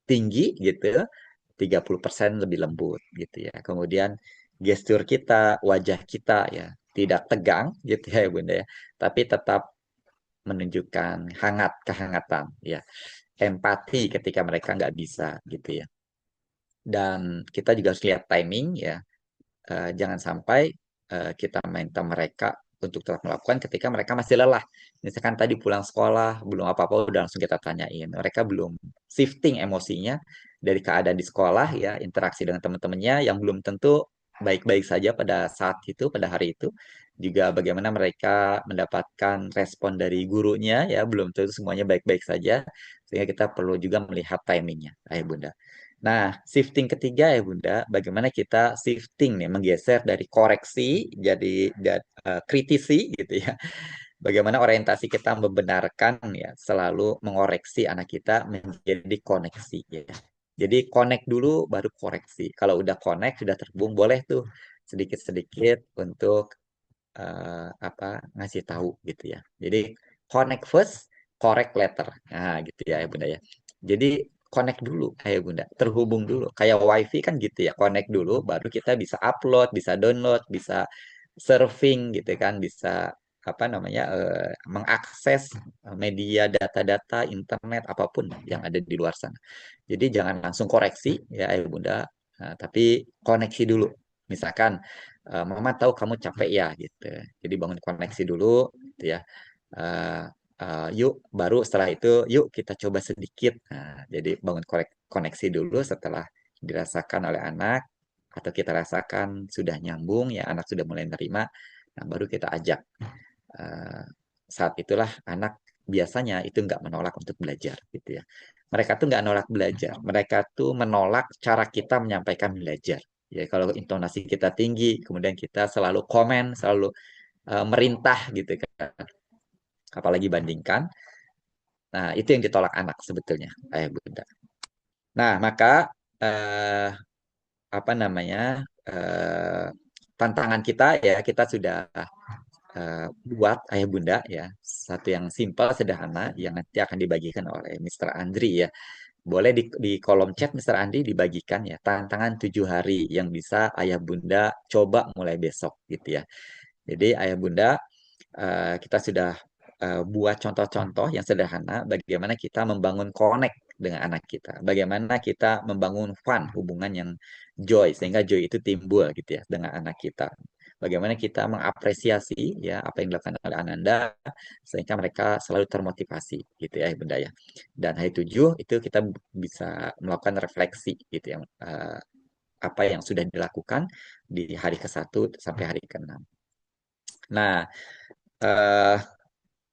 tinggi gitu, 30% lebih lembut gitu ya. Kemudian gestur kita, wajah kita ya, tidak tegang gitu ya, Bunda ya. Tapi tetap menunjukkan kehangatan ya, empati ketika mereka nggak bisa gitu ya. Dan kita juga harus lihat timing ya. Jangan sampai kita minta mereka untuk tetap melakukan ketika mereka masih lelah. Misalkan tadi pulang sekolah, belum apa-apa udah langsung kita tanyain. Mereka belum shifting emosinya dari keadaan di sekolah ya, interaksi dengan teman-temannya yang belum tentu baik-baik saja pada saat itu, pada hari itu. Juga bagaimana mereka mendapatkan respon dari gurunya ya, belum tentu semuanya baik-baik saja. Sehingga kita perlu juga melihat timingnya, Ayah Bunda. Nah, shifting ketiga ya Bunda, bagaimana kita shifting nih, menggeser dari koreksi jadi kritisi gitu ya. Bagaimana orientasi kita membenarkan ya, selalu mengoreksi anak kita menjadi koneksi ya. Jadi connect dulu baru koreksi. Kalau udah connect, sudah terhubung, boleh tuh sedikit-sedikit untuk apa ngasih tahu gitu ya. Jadi connect first, correct later. Nah, gitu ya, ya Bunda ya. Jadi connect dulu kayak Bunda, terhubung dulu. Kayak WiFi kan gitu ya, connect dulu baru kita bisa upload, bisa download, bisa surfing gitu kan, bisa apa namanya mengakses media data-data internet apapun yang ada di luar sana. Jadi jangan langsung koreksi ya Ayo Bunda, tapi koneksi dulu. Misalkan Mama tahu kamu capek ya gitu. Jadi bangun koneksi dulu gitu ya. Eh, yuk baru setelah itu yuk kita coba sedikit. Nah, jadi bangun koneksi dulu setelah dirasakan oleh anak atau kita rasakan sudah nyambung ya anak sudah mulai nerima. Nah, baru kita ajak. Eh, Saat itulah anak biasanya itu nggak menolak untuk belajar gitu ya. Mereka tuh nggak nolak belajar, mereka tuh menolak cara kita menyampaikan belajar. Ya kalau intonasi kita tinggi, kemudian kita selalu komen, selalu merintah gitu kan. Apalagi bandingkan. Nah, itu yang ditolak anak sebetulnya, ayah bunda. Nah, maka eh, apa namanya tantangan kita ya kita sudah buat ayah bunda ya satu yang simpel sederhana yang nanti akan dibagikan oleh Mr. Andri ya. Boleh di kolom chat Mr. Andri dibagikan ya tantangan 7 hari yang bisa ayah bunda coba mulai besok gitu ya. Jadi ayah bunda kita sudah buat contoh-contoh yang sederhana bagaimana kita membangun connect dengan anak kita, bagaimana kita membangun fun, hubungan yang joy, sehingga joy itu timbul gitu ya dengan anak kita. Bagaimana kita mengapresiasi ya apa yang dilakukan oleh Ananda sehingga mereka selalu termotivasi gitu ya Bunda ya. Dan hari 7 itu kita bisa melakukan refleksi gitu ya, apa yang sudah dilakukan di hari ke-1 sampai hari ke-6. Nah, eh,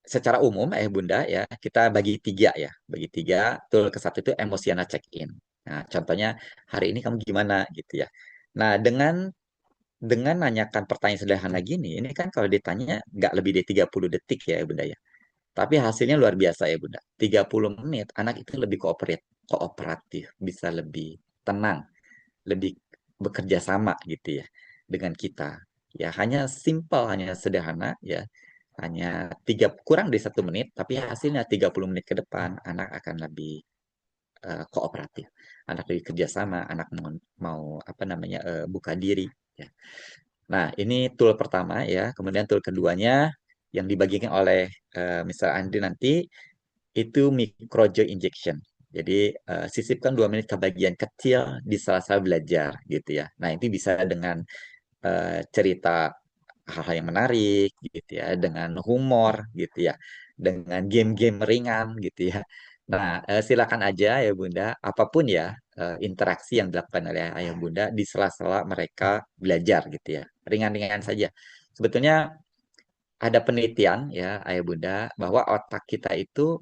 secara umum Bunda ya, kita bagi tiga ya, bagi tiga. Tool ke-1 itu emosional check-in. Nah, contohnya hari ini kamu gimana gitu ya. Nah, dengan nanyakan pertanyaan sederhana gini, ini kan kalau ditanya nggak lebih dari 30 detik ya Bunda ya. Tapi hasilnya luar biasa ya Bunda. 30 menit anak itu lebih kooperatif, bisa lebih tenang, lebih bekerja sama gitu ya dengan kita. Ya hanya simpel, hanya sederhana ya, hanya kurang dari 1 menit, tapi hasilnya 30 menit ke depan anak akan lebih kooperatif, anak lebih kerjasama, anak mau apa namanya buka diri. Ya. Nah ini tool pertama ya, kemudian tool keduanya yang dibagikan oleh Mr. Andri nanti itu microjoy injection. Jadi sisipkan 2 menit kebahagiaan kecil di sela-sela belajar gitu ya. Nah itu bisa dengan cerita hal-hal yang menarik gitu ya, dengan humor gitu ya, dengan game-game ringan gitu ya. Nah, silakan aja ya Bunda, apapun ya interaksi yang dilakukan oleh ayah Bunda di sela-sela mereka belajar gitu ya, ringan-ringan saja. Sebetulnya ada penelitian ya ayah Bunda bahwa otak kita itu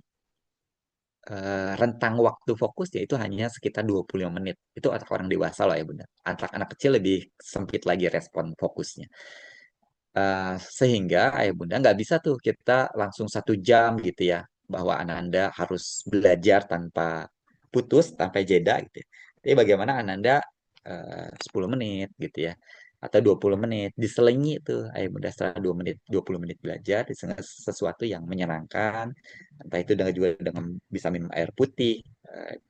rentang waktu fokusnya itu hanya sekitar 25 menit. Itu otak orang dewasa loh ya Bunda. Anak-anak kecil lebih sempit lagi respon fokusnya. Sehingga ayah bunda nggak bisa tuh kita langsung 1 jam gitu ya bahwa Ananda harus belajar tanpa putus, tanpa jeda gitu ya. Tapi bagaimana Ananda 10 menit gitu ya atau 20 menit diselingi tuh ayah bunda setelah 2 menit 20 menit belajar di sesuatu yang menyenangkan, entah itu dengan juga dengan bisa minum air putih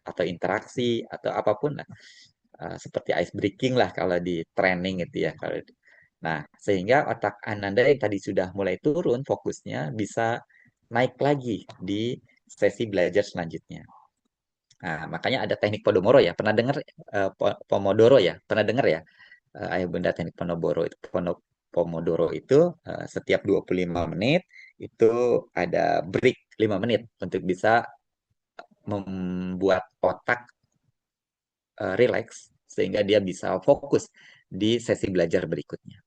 atau interaksi atau apapun lah. Seperti ice breaking lah kalau di training gitu ya. Nah, sehingga otak Ananda yang tadi sudah mulai turun fokusnya bisa naik lagi di sesi belajar selanjutnya. Nah, makanya ada teknik Pomodoro ya. Pernah dengar Pomodoro ya? Pernah dengar ya? Ayah Bunda teknik Pomodoro itu Pomodoro itu setiap 25 menit itu ada break 5 menit untuk bisa membuat otak relax sehingga dia bisa fokus di sesi belajar berikutnya.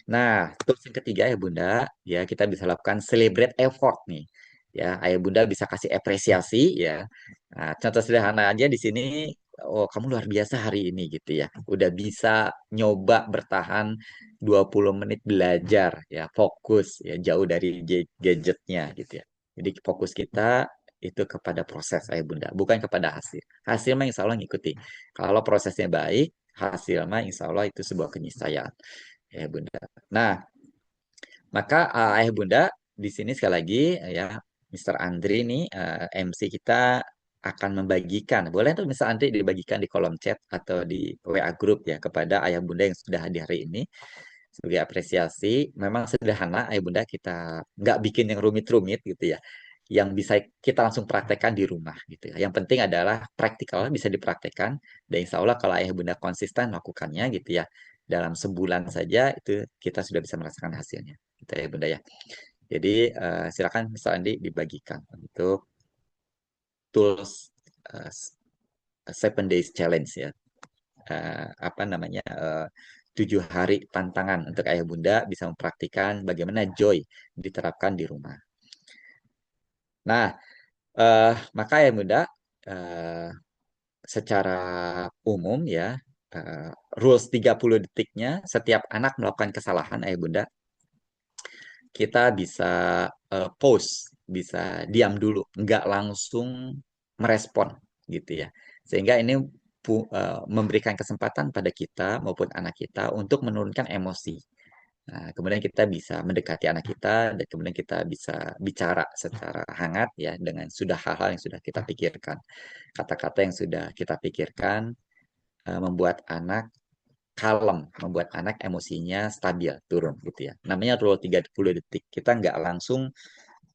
Nah, tools yang ketiga ya Bunda, ya kita bisa lakukan celebrate effort nih. Ya, ayah Bunda bisa kasih apresiasi ya. Nah, contoh sederhana aja di sini, oh kamu luar biasa hari ini gitu ya. Udah bisa nyoba bertahan 20 menit belajar ya, fokus ya jauh dari gadgetnya gitu ya. Jadi fokus kita itu kepada proses ayah Bunda, bukan kepada hasil. Hasil mah insya Allah ngikuti. Kalau prosesnya baik, hasil mah insya Allah itu sebuah keniscayaan ya Bunda. Nah, maka ayah bunda di sini sekali lagi ya Mr. Andri ini MC kita akan membagikan. Boleh tuh Mr. Andri dibagikan di kolom chat atau di WA group ya kepada ayah bunda yang sudah hadir hari ini sebagai apresiasi. Memang sederhana ayah bunda kita nggak bikin yang rumit-rumit gitu ya. Yang bisa kita langsung praktekkan di rumah gitu ya. Yang penting adalah praktikal bisa dipraktekkan dan insya Allah kalau ayah bunda konsisten melakukannya gitu ya dalam sebulan saja itu kita sudah bisa merasakan hasilnya gitu ya bunda ya. Jadi silakan Mr. Andi dibagikan untuk tools uh, 7 days challenge ya. Apa namanya 7 hari tantangan untuk ayah bunda bisa mempraktikkan bagaimana joy diterapkan di rumah. Nah, maka ayah bunda uh, secara umum ya rules 30 detiknya setiap anak melakukan kesalahan ayah bunda kita bisa pause, bisa diam dulu, nggak langsung merespon gitu ya. Sehingga ini memberikan kesempatan pada kita maupun anak kita untuk menurunkan emosi. Nah, kemudian kita bisa mendekati anak kita dan kemudian kita bisa bicara secara hangat ya dengan sudah hal-hal yang sudah kita pikirkan. Kata-kata yang sudah kita pikirkan membuat anak kalem, membuat anak emosinya stabil, turun gitu ya. Namanya rule 30 detik. Kita nggak langsung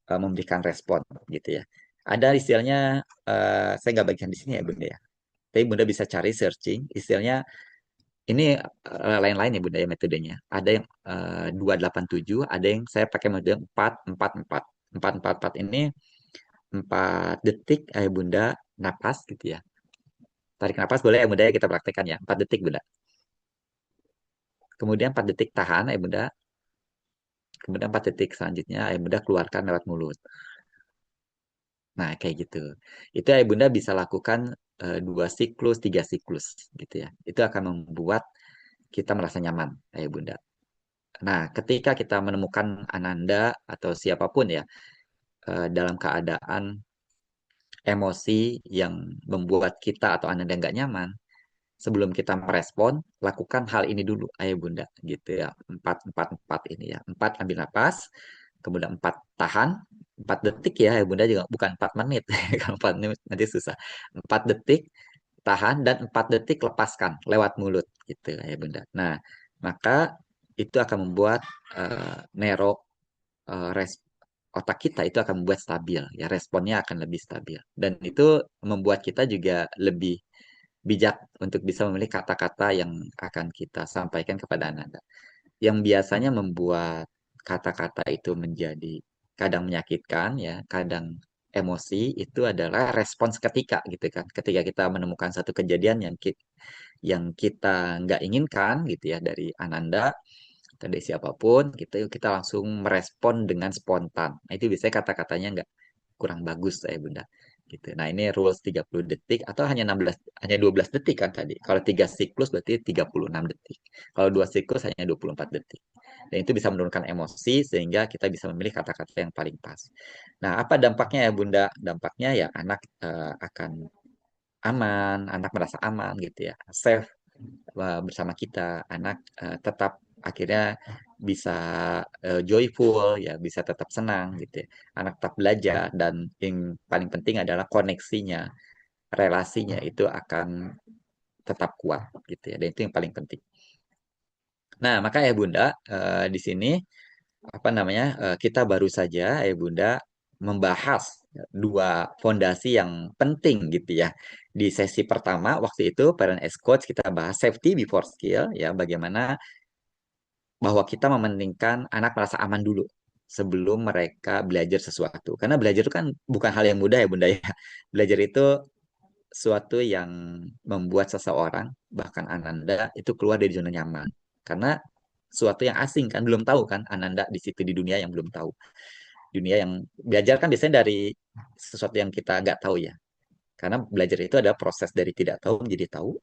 memberikan respon gitu ya. Ada istilahnya, saya nggak bagikan di sini ya Bunda ya. Tapi Bunda bisa cari searching istilahnya ini, lain-lain ya Bunda ya metodenya. Ada yang 287, ada yang saya pakai metode 444. 444 ini 4 detik Bunda napas gitu ya. Tarik napas boleh ya Bunda ya, kita praktekkan ya. 4 detik Bunda. Kemudian 4 detik tahan Bunda. Kemudian 4 detik selanjutnya Bunda keluarkan lewat mulut. Nah, kayak gitu. Itu Bunda bisa lakukan 2 siklus, 3 siklus gitu ya. Itu akan membuat kita merasa nyaman Bunda. Nah, ketika kita menemukan Ananda atau siapapun ya dalam keadaan emosi yang membuat kita atau Ananda nggak nyaman, sebelum kita merespon, lakukan hal ini dulu, Ayah Bunda, gitu ya. 4 4 4 ini ya. 4 ambil napas, kemudian 4 tahan, 4 detik ya, Ayah Bunda juga bukan 4 menit. Kalau 4 menit nanti susah. 4 detik tahan dan 4 detik lepaskan lewat mulut gitu, Ayah Bunda. Nah, maka itu akan membuat nero otak kita itu akan membuat stabil ya, responnya akan lebih stabil dan itu membuat kita juga lebih bijak untuk bisa memilih kata-kata yang akan kita sampaikan kepada anak. Yang biasanya membuat kata-kata itu menjadi kadang menyakitkan ya, kadang emosi itu adalah respons ketika gitu kan. Ketika kita menemukan satu kejadian yang kita nggak inginkan gitu ya dari Ananda, dari siapapun gitu, kita langsung merespon dengan spontan. Nah, itu biasanya kata-katanya nggak kurang bagus saya Bunda. Gitu. Nah, ini rules 30 detik atau hanya 12 detik kan tadi. Kalau 3 siklus berarti 36 detik. Kalau 2 siklus hanya 24 detik. Dan itu bisa menurunkan emosi sehingga kita bisa memilih kata-kata yang paling pas. Nah, apa dampaknya ya Bunda? Dampaknya ya anak akan aman, anak merasa aman gitu ya. Safe bersama kita, anak tetap akhirnya bisa joyful ya, bisa tetap senang gitu ya. Anak tetap belajar dan yang paling penting adalah koneksinya, relasinya itu akan tetap kuat gitu ya. Dan itu yang paling penting. Nah, maka ya Bunda, di sini apa namanya? Kita baru saja ya Bunda membahas dua fondasi yang penting gitu ya. Di sesi pertama waktu itu Parent as Coach kita bahas safety before skill ya, bagaimana bahwa kita mementingkan anak merasa aman dulu sebelum mereka belajar sesuatu. Karena belajar itu kan bukan hal yang mudah ya Bunda ya. Belajar itu suatu yang membuat seseorang, bahkan Ananda, itu keluar dari zona nyaman. Karena suatu yang asing kan, belum tahu kan Ananda di situ di dunia yang belum tahu. Dunia yang belajar kan biasanya dari sesuatu yang kita nggak tahu ya. Karena belajar itu adalah proses dari tidak tahu menjadi tahu,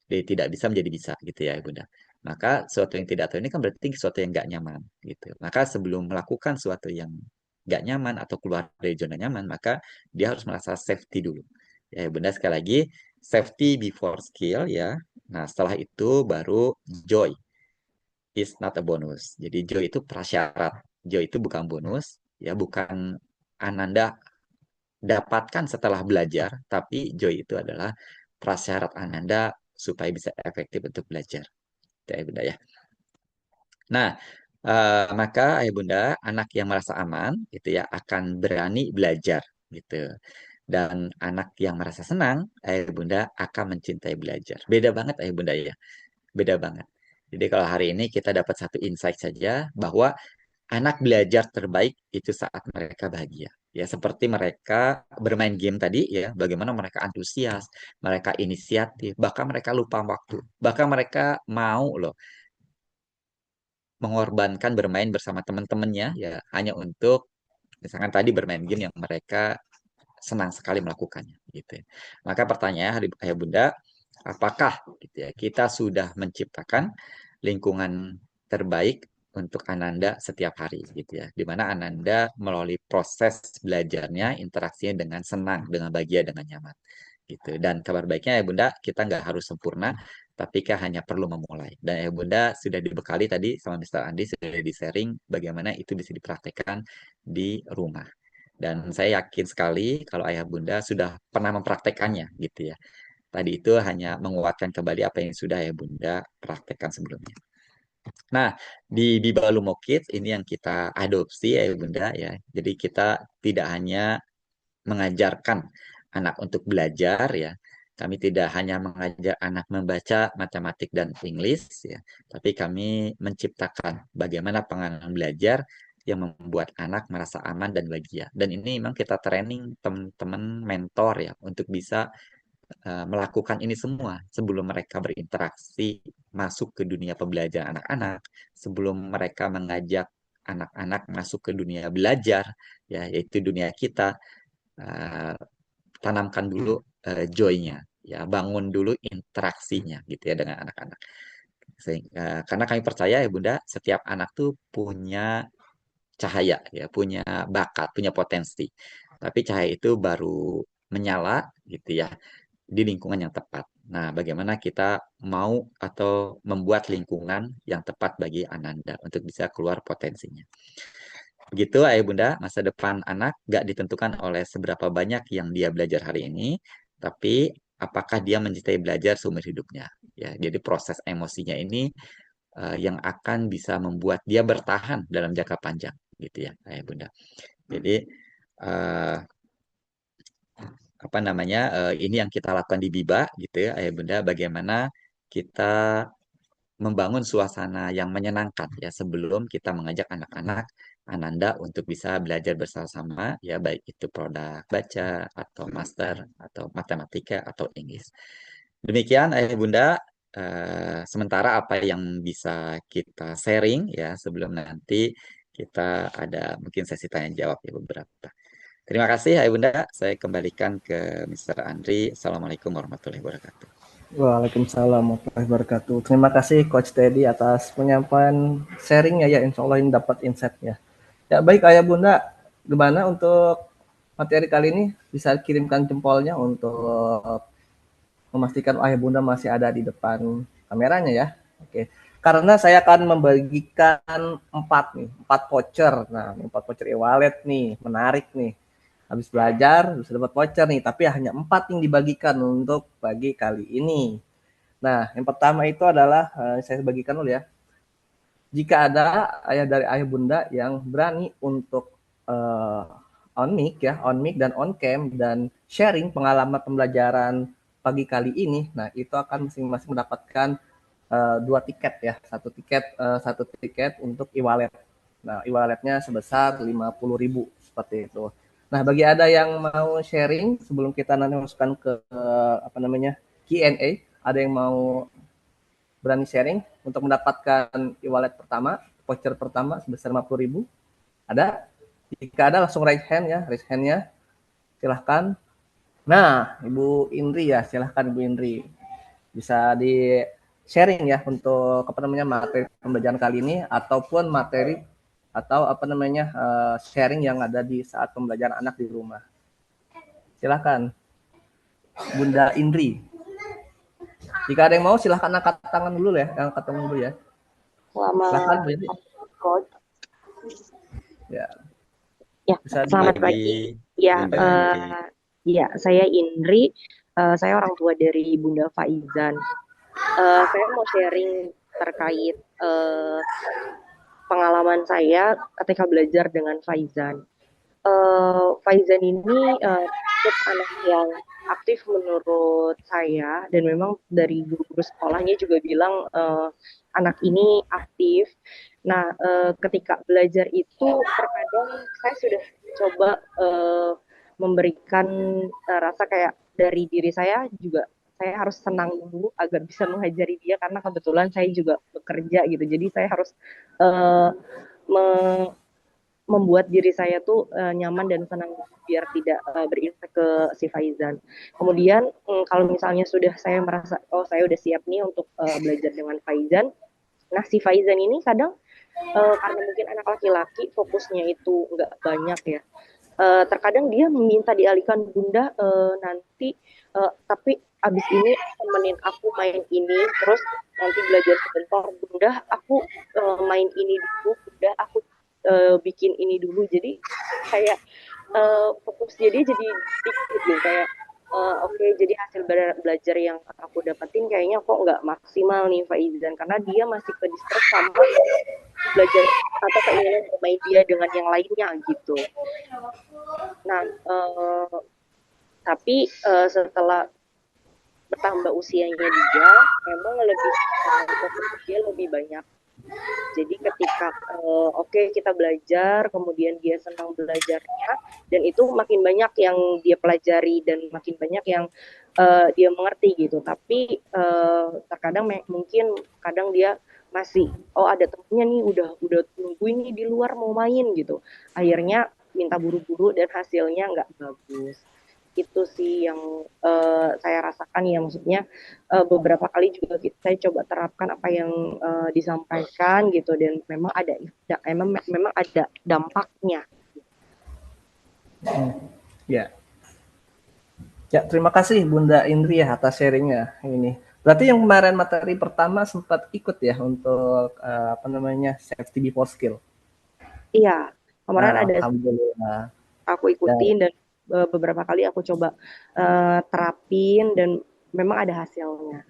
dari tidak bisa menjadi bisa gitu ya Bunda. Maka sesuatu yang tidak tahu ini kan berarti sesuatu yang nggak nyaman gitu. Maka sebelum melakukan sesuatu yang nggak nyaman atau keluar dari zona nyaman, maka dia harus merasa safety dulu. Ya Bunda sekali lagi safety before skill ya. Nah setelah itu baru joy is not a bonus. Jadi joy itu prasyarat. Joy itu bukan bonus ya, bukan Ananda dapatkan setelah belajar, tapi joy itu adalah prasyarat Ananda supaya bisa efektif untuk belajar. Itu ya Bunda ya. Nah, maka ayah Bunda, anak yang merasa aman gitu ya akan berani belajar gitu. Dan anak yang merasa senang, ayah Bunda akan mencintai belajar. Beda banget ayah Bunda ya. Beda banget. Jadi kalau hari ini kita dapat satu insight saja bahwa anak belajar terbaik itu saat mereka bahagia. Ya, seperti mereka bermain game tadi ya, bagaimana mereka antusias, mereka inisiatif, bahkan mereka lupa waktu. Bahkan mereka mau loh mengorbankan bermain bersama teman-temannya ya hanya untuk misalkan tadi bermain game yang mereka senang sekali melakukannya gitu ya. Maka pertanyaan ayah Bunda, apakah gitu ya kita sudah menciptakan lingkungan terbaik untuk Ananda setiap hari gitu ya. Di mana Ananda melalui proses belajarnya interaksinya dengan senang, dengan bahagia, dengan nyaman gitu. Dan kabar baiknya ya Bunda, kita nggak harus sempurna, tapi kita hanya perlu memulai. Dan ya Bunda sudah dibekali tadi sama Mr. Andi, sudah di-sharing bagaimana itu bisa dipraktekkan di rumah. Dan saya yakin sekali kalau ayah bunda sudah pernah mempraktekannya gitu ya. Tadi itu hanya menguatkan kembali apa yang sudah ayah bunda praktekkan sebelumnya. Nah, di Bibalumo Kids ini yang kita adopsi ya Bunda ya. Jadi kita tidak hanya mengajarkan anak untuk belajar ya. Kami tidak hanya mengajar anak membaca matematik dan Inggris ya, tapi kami menciptakan bagaimana pengalaman belajar yang membuat anak merasa aman dan bahagia. Dan ini memang kita training teman-teman mentor ya untuk bisa melakukan ini semua sebelum mereka berinteraksi masuk ke dunia pembelajaran anak-anak, sebelum mereka mengajak anak-anak masuk ke dunia belajar, ya, yaitu dunia kita, uh, tanamkan dulu joy-nya, ya, bangun dulu interaksinya, gitu ya dengan anak-anak. Karena kami percaya ya Bunda, setiap anak tuh punya cahaya, ya, punya bakat, punya potensi. Tapi cahaya itu baru menyala, gitu ya, di lingkungan yang tepat. Nah, bagaimana kita mau atau membuat lingkungan yang tepat bagi Ananda untuk bisa keluar potensinya. Begitu, Ayah Bunda, masa depan anak gak ditentukan oleh seberapa banyak yang dia belajar hari ini, tapi apakah dia mencintai belajar seumur hidupnya. Ya, jadi proses emosinya ini yang akan bisa membuat dia bertahan dalam jangka panjang, gitu ya, Ayah Bunda. Jadi uh, apa namanya ini yang kita lakukan di Biba gitu ya Ayah Bunda, bagaimana kita membangun suasana yang menyenangkan ya sebelum kita mengajak anak-anak Ananda untuk bisa belajar bersama-sama ya, baik itu produk baca atau master atau matematika atau Inggris. Demikian Ayah Bunda, sementara apa yang bisa kita sharing ya sebelum nanti kita ada mungkin sesi tanya jawab ya beberapa. Terima kasih Ayah Bunda, saya kembalikan ke Mr. Andri. Assalamualaikum warahmatullahi wabarakatuh. Waalaikumsalam warahmatullahi wabarakatuh. Terima kasih Coach Teddy atas penyampaian sharingnya ya. Insya Allah ini dapat insight-nya. Ya baik Ayah Bunda, gimana untuk materi kali ini? Bisa kirimkan jempolnya untuk memastikan Ayah Bunda masih ada di depan kameranya ya. Oke. Karena saya akan membagikan 4 voucher. Nah, 4 voucher e-wallet nih, menarik nih. Habis belajar bisa dapat voucher nih, tapi hanya 4 yang dibagikan untuk pagi kali ini. Nah, yang pertama itu adalah saya bagikan dulu ya. Jika ada ayah dari ayah bunda yang berani untuk on mic ya, on mic dan on cam dan sharing pengalaman pembelajaran pagi kali ini, nah itu akan masing-masing mendapatkan 2 tiket ya, satu tiket untuk e-wallet. Nah, e-walletnya sebesar 50.000 seperti itu. Nah, bagi ada yang mau sharing sebelum kita nanti masukkan ke apa namanya Q&A, ada yang mau berani sharing untuk mendapatkan e-wallet pertama, voucher pertama sebesar 50.000? Ada? Jika ada langsung raise hand ya, raise hand-nya. Silahkan. Nah, Ibu Indri ya, silahkan Ibu Indri. Bisa di sharing ya untuk apa namanya materi pembelajaran kali ini ataupun materi atau apa namanya sharing yang ada di saat pembelajaran anak di rumah. Silahkan Bunda Indri. Jika ada yang mau silahkan angkat tangan dulu ya, angkat tangan dulu ya. Silahkan Bu Indri. Coach. Ya. Ya, Bisa selamat pagi. Ya, ya, saya Indri. Saya orang tua dari Bunda Faizan. Saya mau sharing terkait pengalaman saya ketika belajar dengan Faizan. Faizan ini cukup anak yang aktif menurut saya, dan memang dari guru-guru sekolahnya juga bilang anak ini aktif. Nah, ketika belajar itu terkadang saya sudah coba memberikan rasa kayak dari diri saya juga, saya harus senang dulu agar bisa mengajari dia, karena kebetulan saya juga bekerja gitu. Jadi saya harus membuat diri saya tuh nyaman dan senang biar tidak berinfek ke si Faizan. Kemudian kalau misalnya sudah saya merasa saya udah siap nih untuk belajar dengan Faizan. Nah, si Faizan ini kadang karena mungkin anak laki-laki fokusnya itu nggak banyak ya. Terkadang dia meminta dialihkan, Bunda nanti tapi abis ini temenin aku main ini, terus nanti belajar sebentar, Bunda aku main ini dulu, Bunda aku bikin ini dulu. Jadi kayak fokusnya dia jadi dikit gitu, kayak Oke, jadi hasil belajar yang aku dapetin kayaknya kok nggak maksimal nih Faizan, karena dia masih ke distract sama belajar atau keinginan bermain dia dengan yang lainnya gitu. Nah, tapi setelah bertambah usianya dia, memang lebih fokus dia lebih banyak. Jadi ketika oke kita belajar, kemudian dia senang belajarnya, dan itu makin banyak yang dia pelajari dan makin banyak yang dia mengerti gitu. Tapi terkadang mungkin kadang dia masih ada temennya nih udah nungguin nih di luar mau main gitu. Akhirnya minta buru-buru dan hasilnya nggak bagus. Itu sih yang saya rasakan ya, maksudnya beberapa kali juga saya coba terapkan apa yang disampaikan gitu, dan memang memang ada dampaknya. Ya, ya terima kasih Bunda Indri ya atas sharingnya ini. Berarti yang kemarin materi pertama sempat ikut ya untuk apa namanya safety before skill. Iya, kemarin Nah, ada alhamdulillah. aku Ya, ikutin dan beberapa kali aku coba terapin dan memang ada hasilnya.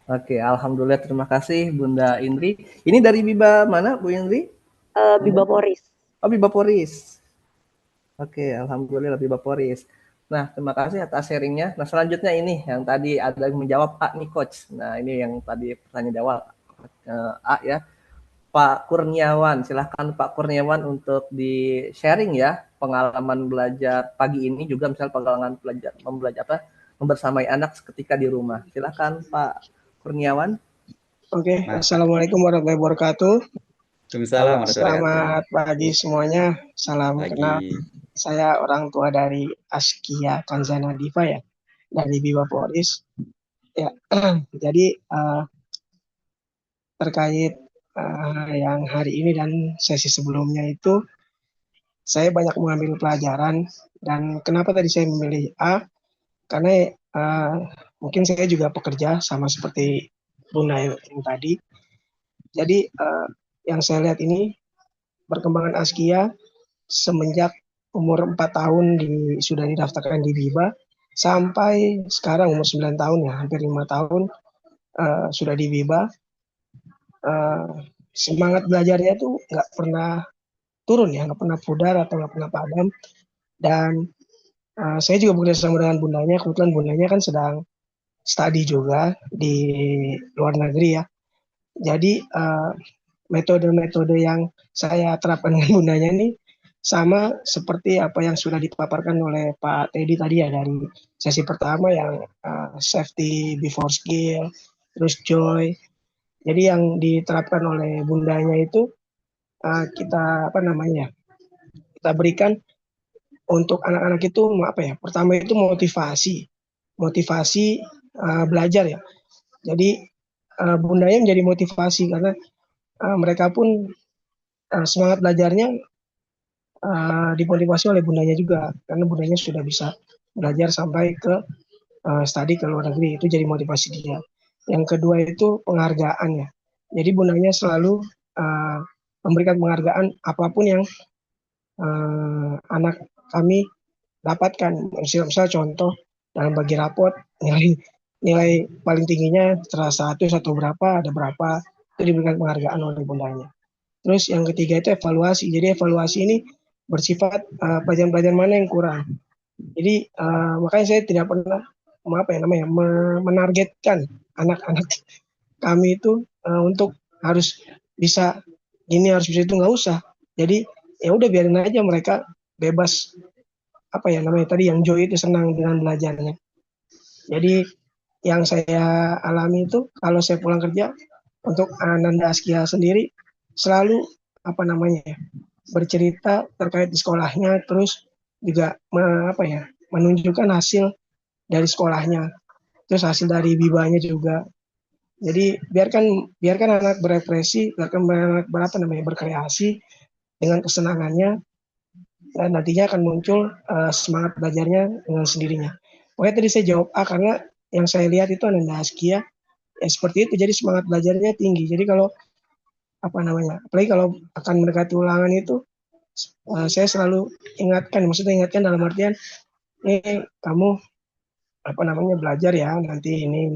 oke, alhamdulillah terima kasih Bunda Indri. Ini dari Biba mana Bu Indri? Biba Poris. Oh, Biba Poris. Oke, alhamdulillah Biba Poris. Nah, terima kasih atas sharingnya. Nah, selanjutnya ini yang tadi ada yang menjawab A nih coach. Nah, ini yang tadi pertanyaan di awal A ya. Pak Kurniawan, silahkan Pak Kurniawan untuk di sharing ya pengalaman belajar pagi ini juga misal pengalaman belajar apa membersamai anak ketika di rumah. Silahkan Pak Kurniawan. Oke, Nah, Assalamualaikum warahmatullahi wabarakatuh. Waalaikumsalam warahmatullahi wabarakatuh. Selamat pagi semuanya. Salam kenal. Pagi. Saya orang tua dari Askia Kanzana Diva ya, dari Biba Polis. Ya, jadi terkait yang hari ini dan sesi sebelumnya itu, saya banyak mengambil pelajaran. Dan kenapa tadi saya memilih A? Karena mungkin saya juga pekerja sama seperti Bunda yang tadi. Jadi yang saya lihat ini perkembangan Askia semenjak umur 4 tahun sudah didaftarkan di BIBA sampai sekarang umur 9 tahun ya, hampir 5 tahun sudah di BIBA. Semangat belajarnya itu nggak pernah turun ya, nggak pernah pudar atau nggak pernah padam. Dan saya juga bekerja sama dengan bundanya, kebetulan bundanya kan sedang studi juga di luar negeri ya. Jadi metode-metode yang saya terapkan dengan bundanya ini sama seperti apa yang sudah dipaparkan oleh Pak Teddy tadi ya, dari sesi pertama yang safety before skill, terus joy. Jadi yang diterapkan oleh bundanya itu kita apa namanya? Kita berikan untuk anak-anak itu apa ya? Pertama itu motivasi belajar ya. Jadi bundanya menjadi motivasi karena mereka pun semangat belajarnya dimotivasi oleh bundanya juga, karena bundanya sudah bisa belajar sampai ke studi ke luar negeri, itu jadi motivasi dia. Yang kedua itu penghargaan ya. Jadi bundanya selalu memberikan penghargaan apapun yang anak kami dapatkan. Misal contoh dalam bagi rapot, nilai paling tingginya setelah satu berapa, ada berapa, itu diberikan penghargaan oleh bundanya. Terus yang ketiga itu evaluasi. Jadi evaluasi ini bersifat pelajaran-pelajaran mana yang kurang. Jadi makanya saya tidak pernah menargetkan anak-anak kami itu untuk harus bisa ini, harus bisa itu, nggak usah. Jadi ya udah biarin aja mereka bebas, tadi yang joy itu, senang dengan belajarnya. Jadi yang saya alami itu kalau saya pulang kerja, untuk Ananda Askia sendiri selalu bercerita terkait di sekolahnya, terus juga menunjukkan hasil dari sekolahnya, terus hasil dari bibanya juga. Jadi biarkan anak berekspresi, biarkan anak berkreasi dengan kesenangannya, dan nantinya akan muncul semangat belajarnya dengan sendirinya. Pokoknya tadi saya jawab A karena yang saya lihat itu Ananda Askia ya seperti itu, jadi semangat belajarnya tinggi. Jadi kalau apalagi kalau akan mendekati ulangan itu, saya selalu ingatkan dalam artian, kamu apa namanya belajar ya nanti ini.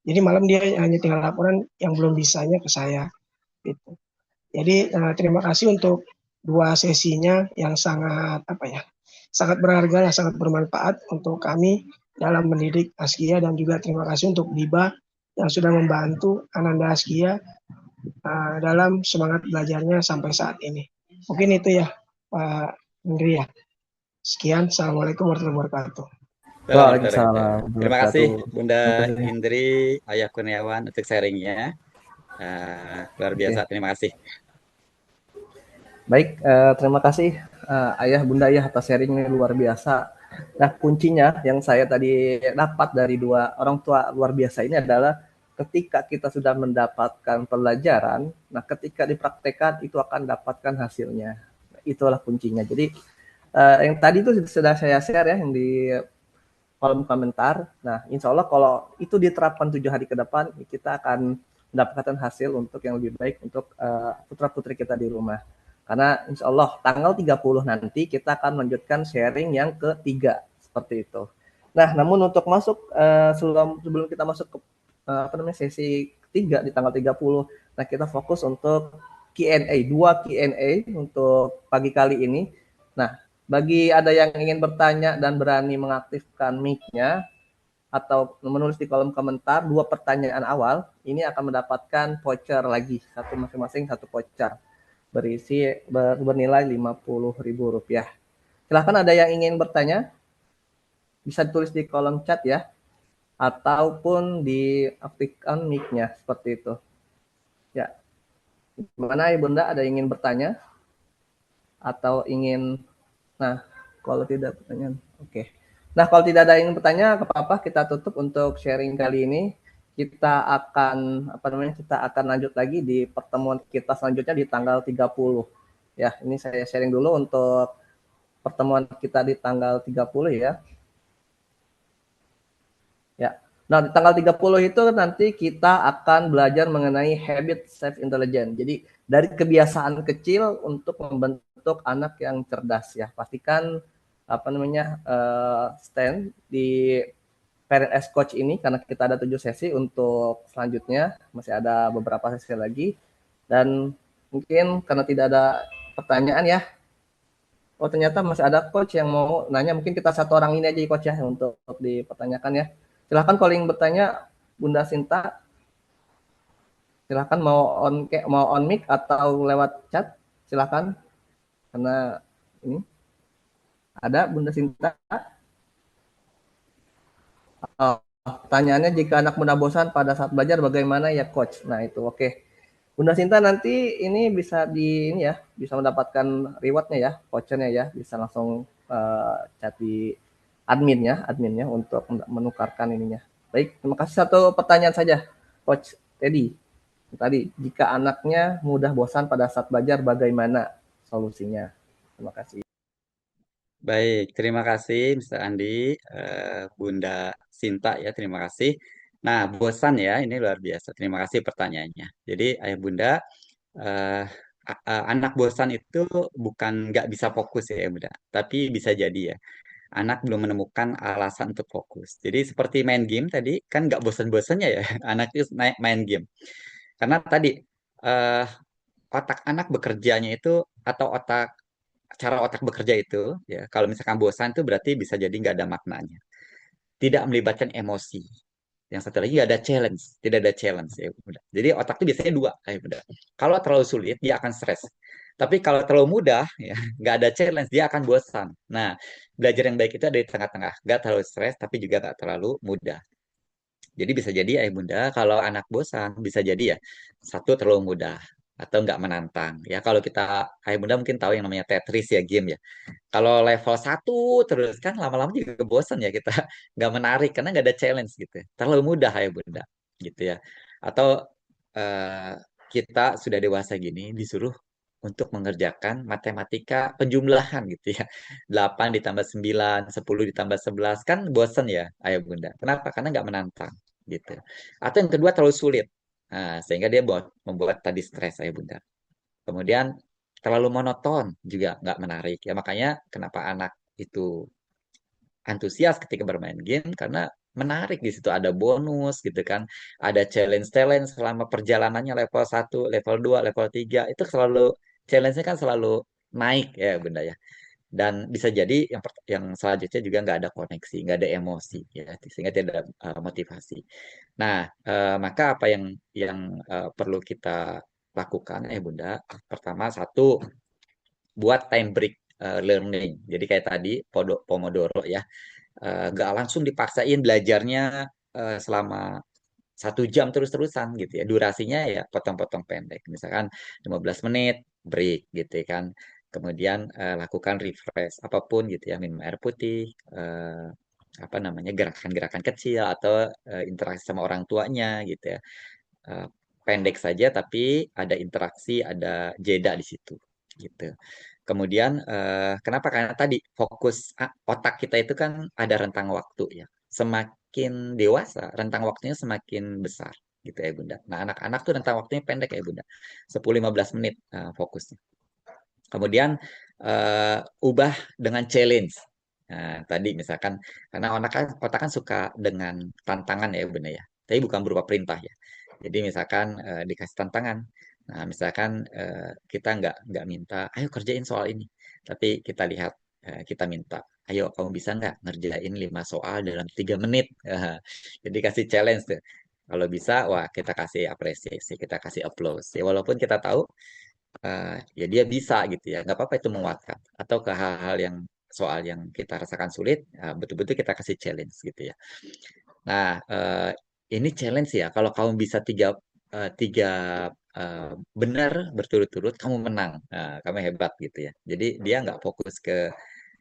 Jadi malam dia hanya tinggal laporan yang belum bisanya ke saya gitu. Jadi terima kasih untuk dua sesinya yang sangat apa ya, sangat berharga lah, sangat bermanfaat untuk kami dalam mendidik Askia, dan juga terima kasih untuk Biba yang sudah membantu Ananda Askia dalam semangat belajarnya sampai saat ini. Mungkin itu ya Pak Indri ya. Sekian, Assalamualaikum warahmatullahi wabarakatuh. Waalaikumsalam warahmatullahi Terima kasih wabarakatuh. Bunda Terima kasih. Indri, Ayah Kurniawan untuk sharingnya. Luar biasa, Oke. terima kasih. Baik, terima kasih Ayah Bunda ya atas sharingnya luar biasa. Nah, kuncinya yang saya tadi dapat dari dua orang tua luar biasa ini adalah ketika kita sudah mendapatkan pelajaran, nah ketika dipraktekkan itu akan dapatkan hasilnya. Itulah kuncinya. Jadi yang tadi itu sudah saya share ya yang di kolom komentar. Nah, insya Allah kalau itu diterapkan 7 hari ke depan, kita akan mendapatkan hasil untuk yang lebih baik untuk putra-putri kita di rumah. Karena insya Allah tanggal 30 nanti kita akan melanjutkan sharing yang ketiga, seperti itu. Nah, namun untuk masuk sebelum kita masuk ke sesi ketiga di tanggal 30, nah kita fokus untuk Q&A, 2 Q&A untuk pagi kali ini. Nah, bagi ada yang ingin bertanya dan berani mengaktifkan mic-nya atau menulis di kolom komentar 2 pertanyaan awal, ini akan mendapatkan voucher lagi, satu masing-masing satu voucher bernilai Rp50.000. Silahkan ada yang ingin bertanya, bisa ditulis di kolom chat ya, ataupun diaktifkan mic-nya seperti itu. Ya, gimana Ibunda, ada yang ingin bertanya atau ingin, nah kalau tidak pertanyaan, oke. Nah, kalau tidak ada yang bertanya, apa-apa kita tutup untuk sharing kali ini. Kita akan kita akan lanjut lagi di pertemuan kita selanjutnya di tanggal 30. Ya, ini saya sharing dulu untuk pertemuan kita di tanggal 30 ya. Ya. Nah, di tanggal 30 itu nanti kita akan belajar mengenai habit self intelligence. Jadi, dari kebiasaan kecil untuk membentuk anak yang cerdas ya. Pastikan stand di Parent as Coach ini karena kita ada 7 sesi untuk selanjutnya, masih ada beberapa sesi lagi, dan mungkin karena tidak ada pertanyaan ya, oh ternyata masih ada coach yang mau nanya, mungkin kita satu orang ini aja coach ya untuk dipertanyakan ya. Silahkan kalau ingin bertanya Bunda Sinta, silahkan mau on mic atau lewat chat, silahkan karena ini ada Bunda Sinta. Oh, pertanyaannya, jika anak muda bosan pada saat belajar bagaimana ya coach? Nah itu oke. Bunda Sinta nanti ini bisa ini ya, bisa mendapatkan rewardnya ya, vouchernya ya, bisa langsung chat di adminnya untuk menukarkan ininya. Baik, terima kasih. Satu pertanyaan saja, Coach Teddy. Tadi, jika anaknya mudah bosan pada saat belajar, bagaimana solusinya? Terima kasih. Baik, terima kasih Mr. Andi, Bunda Sinta ya, terima kasih. Nah, bosan ya, ini luar biasa. Terima kasih pertanyaannya. Jadi, Ayah Bunda, eh, anak bosan itu bukan nggak bisa fokus ya, Bunda, tapi bisa jadi ya, anak belum menemukan alasan untuk fokus. Jadi seperti main game tadi, kan nggak bosan-bosannya ya, anak itu main game. Karena tadi eh, otak anak bekerjanya itu atau cara otak bekerja itu ya kalau misalkan bosan itu berarti bisa jadi nggak ada maknanya, tidak melibatkan emosi, yang satu lagi nggak ada challenge, tidak ada challenge ya udah. Jadi otak itu biasanya dua kayak udah, kalau terlalu sulit dia akan stres, tapi kalau terlalu mudah ya nggak ada challenge dia akan bosan. Nah, belajar yang baik itu ada di tengah-tengah, nggak terlalu stres tapi juga nggak terlalu mudah. Jadi bisa jadi ayah bunda kalau anak bosan bisa jadi ya satu terlalu mudah atau nggak menantang. Ya kalau kita ayah bunda mungkin tahu yang namanya Tetris ya, game ya. Kalau level satu terus kan lama-lama juga bosan ya kita, nggak menarik karena nggak ada challenge gitu. Terlalu mudah ayah bunda gitu ya. Atau eh, kita sudah dewasa gini disuruh untuk mengerjakan matematika penjumlahan gitu ya. 8 ditambah 9, 10 ditambah 11 kan bosan ya ayah bunda. Kenapa? Karena nggak menantang gitu. Atau yang kedua terlalu sulit. Nah, sehingga dia membuat tadi stres ayah bunda. Kemudian terlalu monoton juga nggak menarik ya, makanya kenapa anak itu antusias ketika bermain game karena menarik di situ ada bonus gitu kan, ada challenge-challenge selama perjalanannya level 1, level 2, level 3 itu selalu challenge-nya kan selalu naik ya Bunda ya. Dan bisa jadi yang selanjutnya juga nggak ada koneksi, nggak ada emosi ya, sehingga tidak ada motivasi. Nah, maka apa yang perlu kita lakukan ya Bunda? Pertama satu buat time break learning. Jadi kayak tadi Pomodoro ya, nggak langsung dipaksain belajarnya selama 1 jam terus-terusan gitu ya. Durasinya ya potong-potong pendek. Misalkan 15 menit break gitu kan. Kemudian lakukan refresh apapun gitu ya, minum air putih, apa namanya gerakan-gerakan kecil atau interaksi sama orang tuanya gitu ya. Eh, Pendek saja tapi ada interaksi, ada jeda di situ gitu. Kemudian kenapa? Karena tadi fokus otak kita itu kan ada rentang waktu ya. Semakin dewasa, rentang waktunya semakin besar gitu ya Bunda. Nah, anak-anak tuh rentang waktunya pendek ya Bunda. 10-15 menit fokusnya. Kemudian ubah dengan challenge. Nah, tadi misalkan karena otak kan suka dengan tantangan ya Bunda ya. Tapi bukan berupa perintah ya. Jadi misalkan dikasih tantangan. Nah, misalkan kita nggak minta, ayo kerjain soal ini. Tapi kita lihat, kita minta, ayo kamu bisa nggak ngerjain 5 soal dalam 3 menit. Jadi kasih challenge tuh. Kalau bisa, wah kita kasih apresiasi, kita kasih applause. Ya, walaupun kita tahu ya dia bisa gitu ya, nggak apa-apa itu menguatkan. Atau ke hal-hal yang soal yang kita rasakan sulit, betul-betul kita kasih challenge gitu ya. Nah, ini challenge ya. Kalau kamu bisa tiga benar berturut-turut, kamu menang. Nah, kamu hebat gitu ya. Jadi dia nggak fokus ke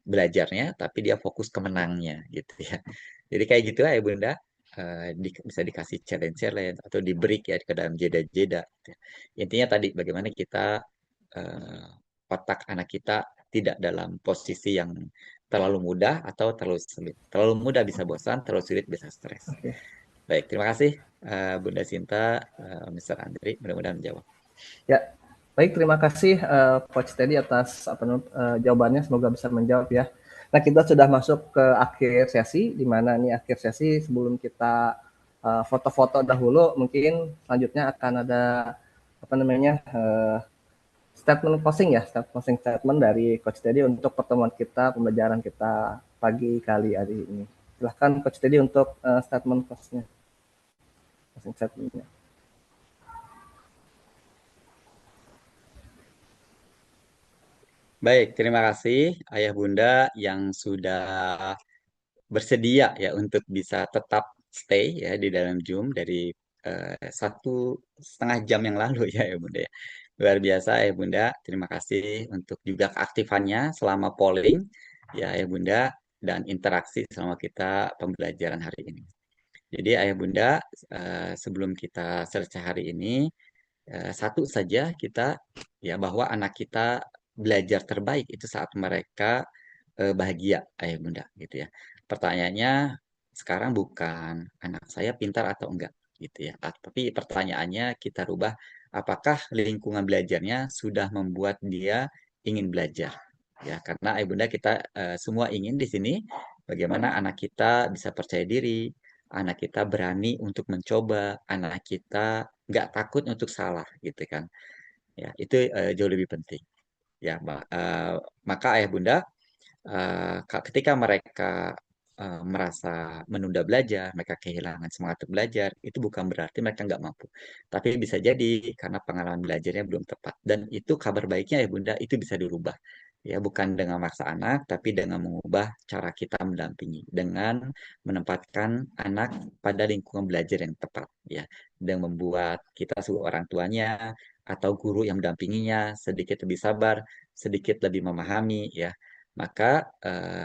belajarnya, tapi dia fokus ke menangnya gitu ya. Jadi kayak gitu ya Bunda. Bisa dikasih challenge-challenge atau di break ya ke dalam jeda-jeda. Gitu ya. Intinya tadi bagaimana kita otak anak kita tidak dalam posisi yang terlalu mudah atau terlalu sulit. Terlalu mudah bisa bosan, terlalu sulit bisa stres. Oke. Baik, terima kasih Bunda Sinta, Mr. Andri, mudah-mudahan menjawab. Ya, baik, terima kasih Coach Teddy atas jawabannya. Semoga bisa menjawab ya. Nah, kita sudah masuk ke akhir sesi, di mana nih akhir sesi sebelum kita foto-foto dahulu, mungkin selanjutnya akan ada apa namanya statement closing ya, statement dari Coach Teddy untuk pertemuan kita, pembelajaran kita pagi kali hari ini. Silahkan Coach Teddy untuk statement closing-nya. Closing statement-nya. Baik, terima kasih Ayah Bunda yang sudah bersedia ya untuk bisa tetap stay ya di dalam Zoom dari 1,5 jam yang lalu ya ya Bunda ya. Luar biasa ya Bunda, terima kasih untuk juga keaktifannya selama polling ya ya Bunda dan interaksi selama kita pembelajaran hari ini. Jadi Ayah Bunda, sebelum kita selesai hari ini, satu saja kita ya bahwa anak kita belajar terbaik itu saat mereka bahagia ayah bunda gitu ya. Pertanyaannya sekarang bukan anak saya pintar atau enggak gitu ya. Tapi pertanyaannya kita rubah apakah lingkungan belajarnya sudah membuat dia ingin belajar ya karena ayah bunda kita semua ingin di sini bagaimana anak kita bisa percaya diri, anak kita berani untuk mencoba, anak kita nggak takut untuk salah gitu kan. Ya, itu jauh lebih penting. Ya, maka ayah bunda ketika mereka merasa menunda belajar, mereka kehilangan semangat untuk belajar, itu bukan berarti mereka nggak mampu. Tapi bisa jadi karena pengalaman belajarnya belum tepat. Dan itu kabar baiknya ya Bunda, itu bisa dirubah. Ya, bukan dengan maksa anak, tapi dengan mengubah cara kita mendampingi. Dengan menempatkan anak pada lingkungan belajar yang tepat. Ya, dan membuat kita sebagai orang tuanya atau guru yang mendampinginya sedikit lebih sabar, sedikit lebih memahami, ya maka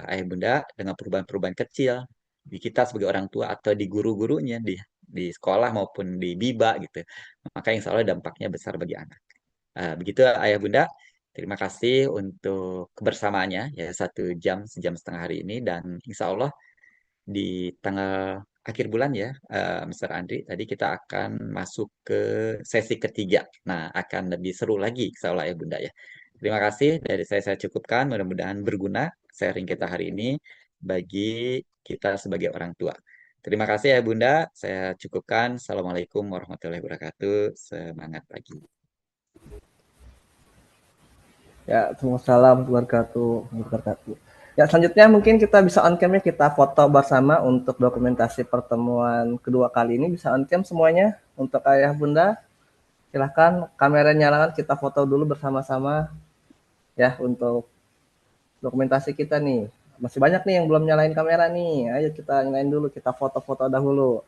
ayah bunda dengan perubahan-perubahan kecil di kita sebagai orang tua atau di guru-gurunya di sekolah maupun di biba gitu, maka insya Allah dampaknya besar bagi anak. Begitu ayah bunda, terima kasih untuk kebersamaannya ya 1 jam sejam setengah hari ini dan insya Allah di tanggal akhir bulan ya, Mr. Andri, tadi kita akan masuk ke sesi ketiga. Nah, akan lebih seru lagi, insya Allah ya Bunda ya. Terima kasih dari saya cukupkan, mudah-mudahan berguna sharing kita hari ini. bagi kita sebagai orang tua. Terima kasih ya Bunda, saya cukupkan. Assalamualaikum warahmatullahi wabarakatuh. Semangat pagi. Ya, Waalaikumsalam warahmatullahi wabarakatuh. Ya, selanjutnya mungkin kita bisa on cam-nya, kita foto bersama untuk dokumentasi pertemuan kedua kali ini. Bisa on cam semuanya. Untuk ayah bunda, silahkan kamera nyalakan, kita foto dulu bersama-sama ya untuk dokumentasi kita nih. Masih banyak nih yang belum nyalain kamera nih. Ayo kita nyalain dulu, kita foto-foto dahulu.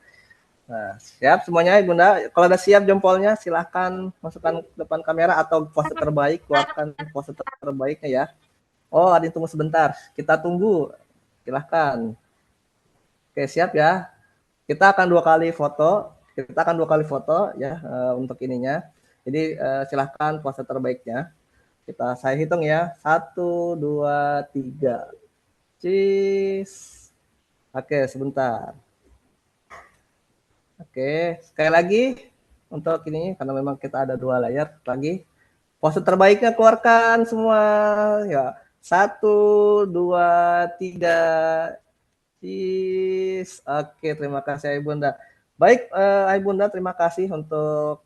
Nah, siap semuanya ya Bunda. Kalau udah siap jempolnya, silahkan masukkan ke depan kamera atau pose terbaik, keluarkan pose terbaiknya ya. Oh, ada yang tunggu sebentar. Kita tunggu. Silahkan. Oke, siap ya. Kita akan 2 kali foto. Kita akan 2 kali foto ya untuk ininya. Jadi silahkan pose terbaiknya. Saya hitung ya. 1, 2, 3. Cheese. Oke, sebentar. Oke, sekali lagi untuk ini karena memang kita ada 2 layar lagi. Pose terbaiknya keluarkan semua ya. 1, 2, 3. Cheese. Oke, terima kasih Ayah Bunda. Baik, Ayah Bunda, terima kasih untuk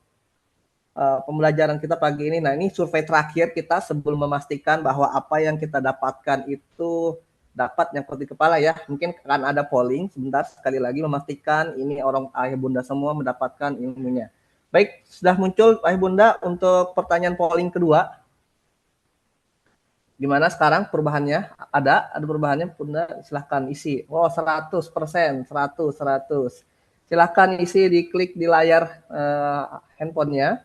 pembelajaran kita pagi ini. Nah, ini survei terakhir kita sebelum memastikan bahwa apa yang kita dapatkan itu dapat nyangkut di kepala ya. Mungkin akan ada polling sebentar sekali lagi memastikan ini orang ayah bunda semua mendapatkan ilmunya. Baik, sudah muncul ayah bunda untuk pertanyaan polling kedua. Gimana sekarang perubahannya? Ada perubahannya bunda, silahkan isi. Oh, 100%, 100. Silahkan isi, diklik di layar handphonenya.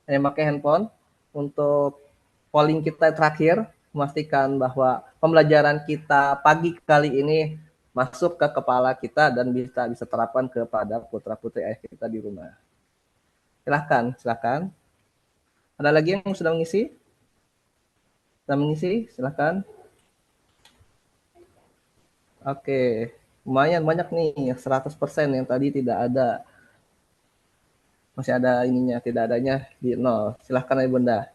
Yang pakai handphone untuk polling kita terakhir, memastikan bahwa pembelajaran kita pagi kali ini masuk ke kepala kita dan bisa terapkan kepada putra-putri ayah kita di rumah. Silakan. Ada lagi yang sudah mengisi? Silakan. Oke, lumayan banyak nih, 100% yang tadi tidak ada. Masih ada ininya, tidak adanya di 0. Silakan Ibu Bunda.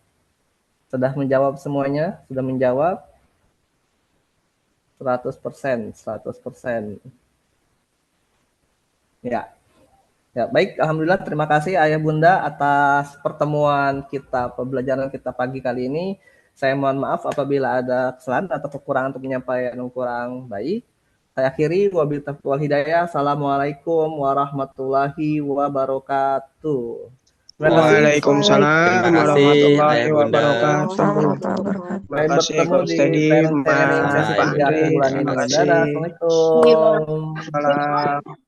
Sudah menjawab semuanya? Sudah menjawab? 100%. Ya. Ya, baik. Alhamdulillah, terima kasih Ayah Bunda atas pertemuan kita, pembelajaran kita pagi kali ini. Saya mohon maaf apabila ada kesalahan atau kekurangan untuk penyampaian yang kurang baik. Saya akhiri, wabillahi taufiq wal hidayah. Assalamualaikum warahmatullahi wabarakatuh. Waalaikumsalam warahmatullahi wabarakatuh. Terima kasih bertemu Pak di Ustadi, parent training Mas sesi 3 Andri. bulan ini. Terima kasih. Assalamualaikum. Salam.